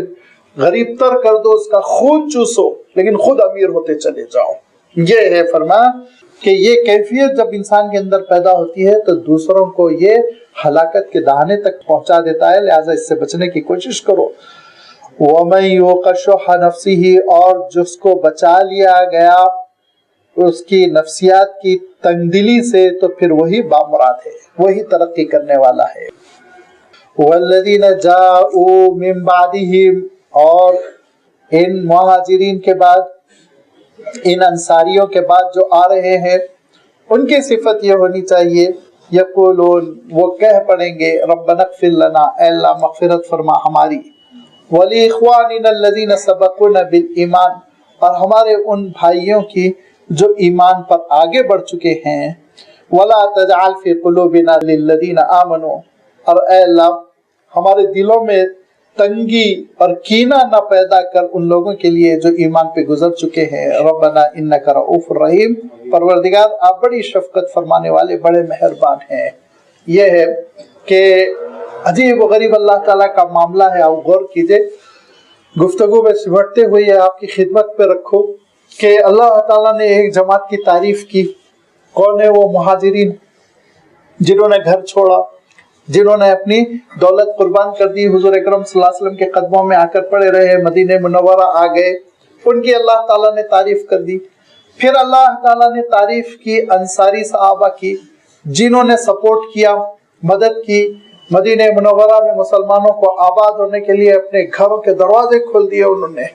Speaker 1: غریب تر کر دو، اس کا خون چوسو، لیکن خود امیر ہوتے چلے جاؤ۔ یہ ہے فرمایا کہ یہ کیفیت جب انسان کے اندر پیدا ہوتی ہے تو دوسروں کو یہ ہلاکت کے دہانے تک پہنچا دیتا ہے، لہٰذا اس سے بچنے کی کوشش کرو۔ وَمَن يُوقَ شُحَّ نَفْسِهِ، اور جس کو بچا لیا گیا اس کی نفسیات کی تنگ دلی سے تو پھر وہی بامراد ہے، وہی ترقی کرنے والا ہے۔ وَالَّذِينَ جَاءُوا مِن بَعْدِهِمْ، اور ان مہاجرین کے بعد، ان انصاریوں کے بعد جو آ رہے ہیں، ان کی صفت یہ ہونی چاہیے، یقولون، وہ کہہ پڑیں گے، ربنا اغفر لنا، اے اللہ مغفرت فرما ہماری، وَلِإِخْوَانِنَا الَّذِينَ سَبَقُونَا بِالْإِيمَانِ، اور ہمارے ان بھائیوں کی جو ایمان پر آگے بڑھ چکے ہیں، وَلَا تَجْعَلْ فِي قُلُوبِنَا لِلَّذِينَ آمَنُوا، اور اے اللہ ہمارے دلوں میں تنگی اور کینہ نہ پیدا کر ان لوگوں کے لیے جو ایمان پہ گزر چکے ہیں۔ ربنا انک رؤوف رحیم، پروردگار آپ بڑی شفقت فرمانے والے، بڑے مہربان ہیں۔ یہ ہے کہ عجیب و غریب اللہ تعالیٰ کا معاملہ ہے، آپ غور کیجئے، گفتگو میں سمٹتے ہوئے آپ کی خدمت پہ رکھو کہ اللہ تعالیٰ نے ایک جماعت کی تعریف کی۔ کون ہے وہ؟ مہاجرین، جنہوں نے گھر چھوڑا، جنہوں نے اپنی دولت قربان کر دی، حضور اکرم صلی اللہ علیہ وسلم کے قدموں میں آ کر پڑے رہے، مدینہ منورہ آ گئے، ان کی اللہ تعالیٰ نے تعریف کر دی۔ پھر اللہ تعالیٰ نے تعریف کی انصاری صحابہ کی، جنہوں نے سپورٹ کیا، مدد کی، مدینہ منورہ میں مسلمانوں کو آباد ہونے کے لیے اپنے گھروں کے دروازے کھول دیے، انہوں نے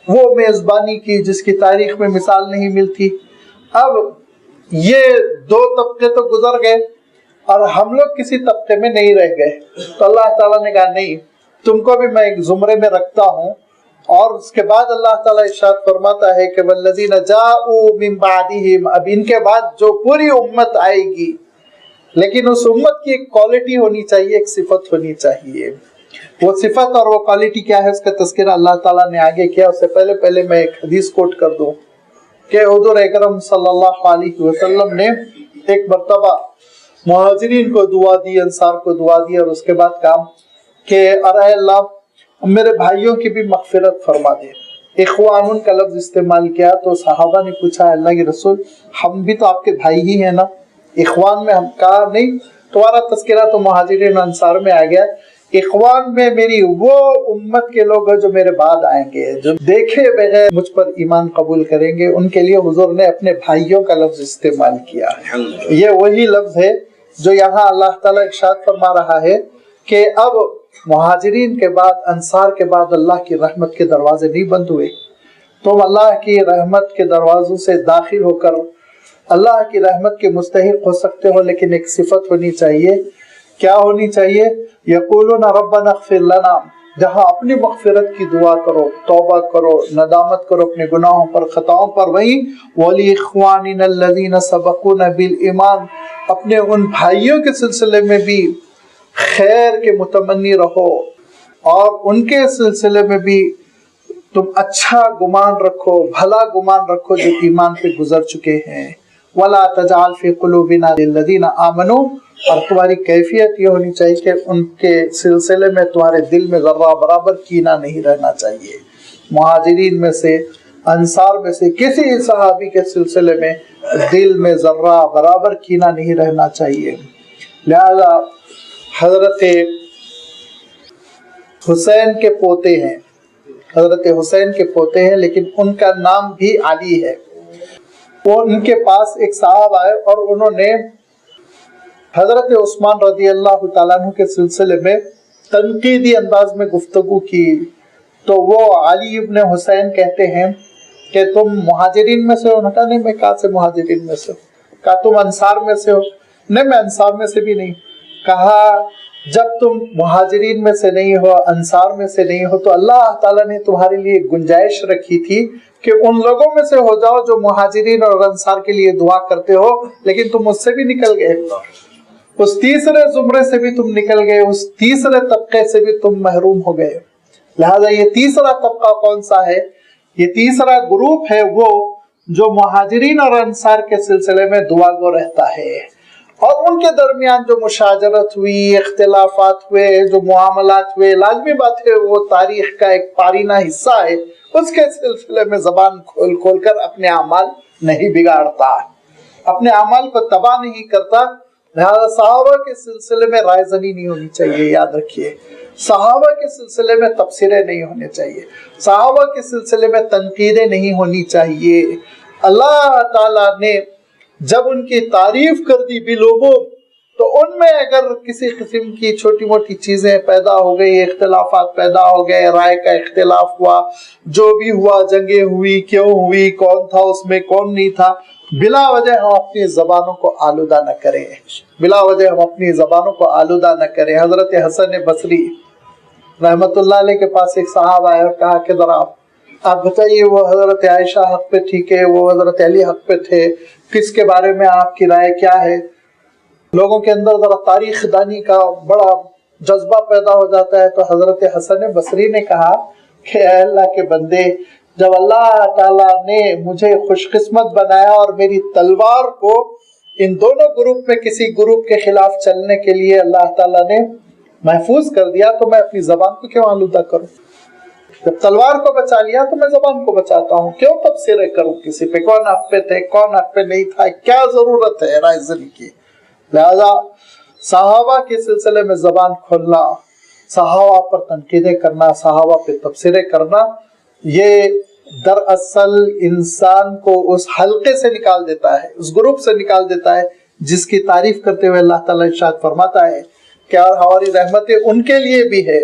Speaker 1: وہ میزبانی کی جس کی تاریخ میں مثال نہیں ملتی۔ اب یہ دو طبقے تو گزر گئے اور ہم لوگ کسی طبقے میں نہیں رہ گئے، تو اللہ تعالیٰ نے کہا نہیں، تم کو بھی میں ایک زمرے میں رکھتا ہوں۔ اور اس کے بعد اللہ تعالیٰ ارشاد فرماتا ہے کہ والذین جاءوا من بعدہم، اب ان کے بعد جو پوری امت آئے گی، لیکن اس امت کی ایک کوالٹی ہونی چاہیے، ایک صفت ہونی چاہیے۔ وہ صفت اور وہ کوالٹی کیا ہے، اس کا تذکرہ اللہ تعالیٰ نے آگے کیا۔ اس سے پہلے میں ایک حدیث کوٹ کر دوں کہ حضور اکرم صلی اللہ علیہ وسلم نے ایک مرتبہ مہاجرین کو دعا دی، انصار کو دعا دی، اور اس کے بعد کہا کہ ارے اللہ میرے بھائیوں کی بھی مغفرت فرما دے۔ اخوان کا لفظ استعمال کیا تو صحابہ نے پوچھا اللہ کے رسول ہم بھی تو آپ کے بھائی ہی ہیں نا، اخوان میں ہم کہا نہیں، تمہارا تذکرہ تو مہاجرین انصار میں آ گیا، اخوان میں میری وہ امت کے لوگ ہیں جو میرے بعد آئیں گے، جو دیکھے بغیر مجھ پر ایمان قبول کریں گے، ان کے لیے حضور نے اپنے بھائیوں کا لفظ استعمال کیا ہے۔ یہ وہی لفظ ہے جو یہاں اللہ تعالیٰ ارشاد فرما رہا ہے کہ اب مہاجرین کے بعد، انصار کے بعد اللہ کی رحمت کے دروازے نہیں بند ہوئے، تم اللہ کی رحمت کے دروازوں سے داخل ہو کر اللہ کی رحمت کے مستحق ہو سکتے ہو، لیکن ایک صفت ہونی چاہیے۔ کیا ہونی چاہیے؟ یقولون ربنا اغفر لنا، جہاں اپنی مغفرت کی دعا کرو، توبہ کرو، ندامت کرو اپنے گناہوں پر، خطاؤں پر، وہیں وَلِإِخْوَانِنَا الَّذِينَ سَبَقُونَا بِالْإِيمَانِ، اپنے ان بھائیوں کے سلسلے میں بھی خیر کے متمنی رہو اور ان کے سلسلے میں بھی تم اچھا گمان رکھو، بھلا گمان رکھو جو ایمان پہ گزر چکے ہیں۔ وَلَا تَجْعَلْ فِي قُلُوبِنَا لِلَّذِينَ آمَنُوا، اور تمہاری کیفیت یہ ہونی چاہیے کہ ان کے سلسلے میں تمہارے دل میں ذرہ برابر کینہ نہیں رہنا چاہیے۔ مہاجرین میں سے، انصار میں سے کسی صحابی کے سلسلے میں دل میں ذرہ برابر کینہ نہیں رہنا چاہیے۔ لہذا حضرت حسین کے پوتے ہیں، حضرت حسین کے پوتے ہیں، لیکن ان کا نام بھی علی ہے۔ وہ ان کے پاس ایک صاحب آئے اور انہوں نے حضرت عثمان رضی اللہ تعالیٰ عنہ کے سلسلے میں تنقیدی انداز میں گفتگو کی، تو وہ علی ابن حسین کہتے ہیں کہ تم مہاجرین میں سے ہو؟ کہا نہیں، میں کہاں سے مہاجرین میں سے ہوں؟ کہا تم انصار میں سے ہو؟ نہیں، میں انصار میں سے بھی نہیں۔ کہا جب تم مہاجرین میں سے نہیں ہو، انصار میں سے نہیں ہو، تو اللہ تعالیٰ نے تمہارے لیے گنجائش رکھی تھی کہ ان لوگوں میں سے ہو جاؤ جو مہاجرین اور انصار کے لیے دعا کرتے ہو، لیکن تم اس سے بھی نکل گئے، اس تیسرے زمرے سے بھی تم نکل گئے، اس تیسرے طبقے سے بھی تم محروم ہو گئے۔ لہذا یہ تیسرا طبقہ کون سا ہے؟ یہ تیسرا گروپ ہے وہ جو مہاجرین اور انصار کے سلسلے میں دعا گو رہتا ہے، اور ان کے درمیان جو مشاجرت ہوئی، اختلافات ہوئے، جو معاملات ہوئے، لازمی بات ہے وہ تاریخ کا ایک پارینہ حصہ ہے، اس کے سلسلے میں زبان کھول کھول کر اپنے اعمال نہیں بگاڑتا، اپنے اعمال کو تباہ نہیں کرتا۔ لہذا صحابہ کے سلسلے میں رائے زنی نہیں ہونی چاہیے، یاد رکھیے، صحابہ کے سلسلے میں تبصرے نہیں ہونے چاہیے، صحابہ کے سلسلے میں تنقیدیں نہیں ہونی چاہیے۔ اللہ تعالیٰ نے جب ان کی تعریف کر دی بالعموم، تو ان میں اگر کسی قسم کی چھوٹی موٹی چیزیں پیدا ہو گئی، اختلافات پیدا ہو گئے، رائے کا اختلاف ہوا، جو بھی ہوا، جنگیں ہوئی، کیوں ہوئی، کون تھا اس میں، کون نہیں تھا، بلا وجہ ہم اپنی زبانوں کو آلودہ نہ کریں، بلا وجہ ہم اپنی زبانوں کو آلودہ نہ کریں۔ حضرت حسن بصری رحمت اللہ علیہ کے پاس ایک صاحب آئے اور کہا کہ ذرا آپ بتائیے، وہ حضرت عائشہ حق پہ ٹھیک ہے، وہ حضرت علی حق پہ تھے، کس کے بارے میں آپ کی رائے کیا ہے؟ لوگوں کے اندر ذرا تاریخ دانی کا بڑا جذبہ پیدا ہو جاتا ہے۔ تو حضرت حسن بصری نے کہا کہ اے اللہ کے بندے، جب اللہ تعالیٰ نے مجھے خوش قسمت بنایا اور میری تلوار کو ان دونوں گروپ میں کسی گروپ کے خلاف چلنے کے لیے اللہ تعالیٰ نے محفوظ کر دیا، تو میں اپنی زبان کو کیوں آلودہ کروں؟ جب تلوار کو بچا لیا تو میں زبان کو بچاتا ہوں، کیوں تبصرے کروں کسی پہ، کون حق پہ تھے، کون حق پہ نہیں تھا، کیا ضرورت ہے رائے زنی کی؟ لہذا صحابہ کے سلسلے میں زبان کھولنا، صحابہ پر تنقیدیں کرنا، صحابہ پہ تبصرے کرنا، یہ دراصل انسان کو اس حلقے سے نکال دیتا ہے، اس گروپ سے نکال دیتا ہے جس کی تعریف کرتے ہوئے اللہ تعالیٰ ارشاد فرماتا ہے کہ اور ہماری رحمتیں ان کے لیے بھی ہے،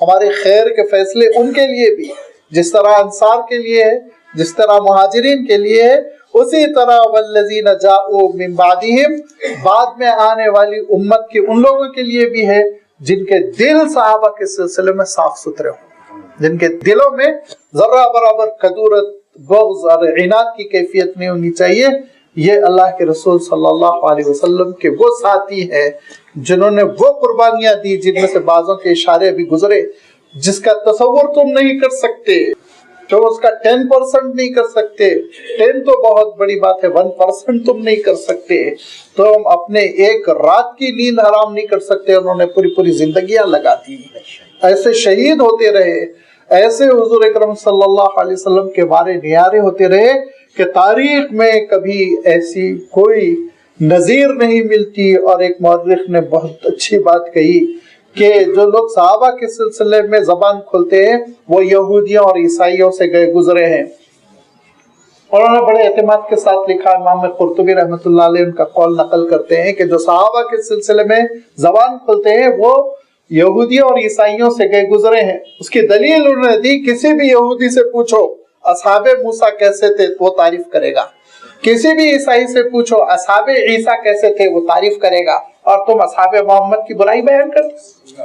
Speaker 1: ہمارے خیر کے فیصلے ان کے لیے بھی، جس طرح انصار کے لیے ہے، جس طرح مہاجرین کے لیے ہے، اسی طرح والذین جاءوا من بعدہم، بعد میں آنے والی امت کے ان لوگوں کے لیے بھی ہے جن کے دل صحابہ کے سلسلے میں صاف ستھرے ہوں، جن کے دلوں میں ذرہ برابر کدورت، بغض اور عناد کی کیفیت نہیں ہونی چاہیے۔ یہ اللہ کے رسول صلی اللہ علیہ وسلم کے وہ ساتھی ہیں جنہوں نے وہ قربانیاں دی جن میں سے بعضوں کے اشارے بھی گزرے، جس کا تصور تم نہیں کر سکتے، تو اس کا 10% نہیں کر سکتے، 10 تو بہت بڑی بات ہے، 1% تم نہیں کر سکتے، تو ہم اپنے ایک رات کی نیند حرام نہیں کر سکتے، انہوں نے پوری پوری زندگیاں لگا دی، ایسے شہید ہوتے رہے، ایسے حضور اکرم صلی اللہ علیہ وسلم کے بارے نیارے ہوتے رہے کہ تاریخ میں کبھی ایسی کوئی نظیر نہیں ملتی۔ اور ایک مورخ نے بہت اچھی بات کہی کہ جو لوگ صحابہ کے سلسلے میں زبان کھولتے ہیں وہ یہودیوں اور عیسائیوں سے گئے گزرے ہیں۔ اور انہوں نے بڑے اعتماد کے ساتھ لکھا، امام قرطبی رحمۃ اللہ علیہ ان کا قول نقل کرتے ہیں کہ جو صحابہ کے سلسلے میں زبان کھولتے ہیں وہ یہودیوں اور عیسائیوں سے گئے گزرے ہیں۔ اس کی دلیل انہوں نے دی، کسی بھی یہودی سے پوچھو اصحاب موسیٰ کیسے تھے وہ تعریف کرے گا، کسی بھی عیسائی سے پوچھو اصحاب عیسیٰ کیسے تھے وہ تعریف کرے گا، اور تم اصحاب محمد کی برائی بیان کرتے۔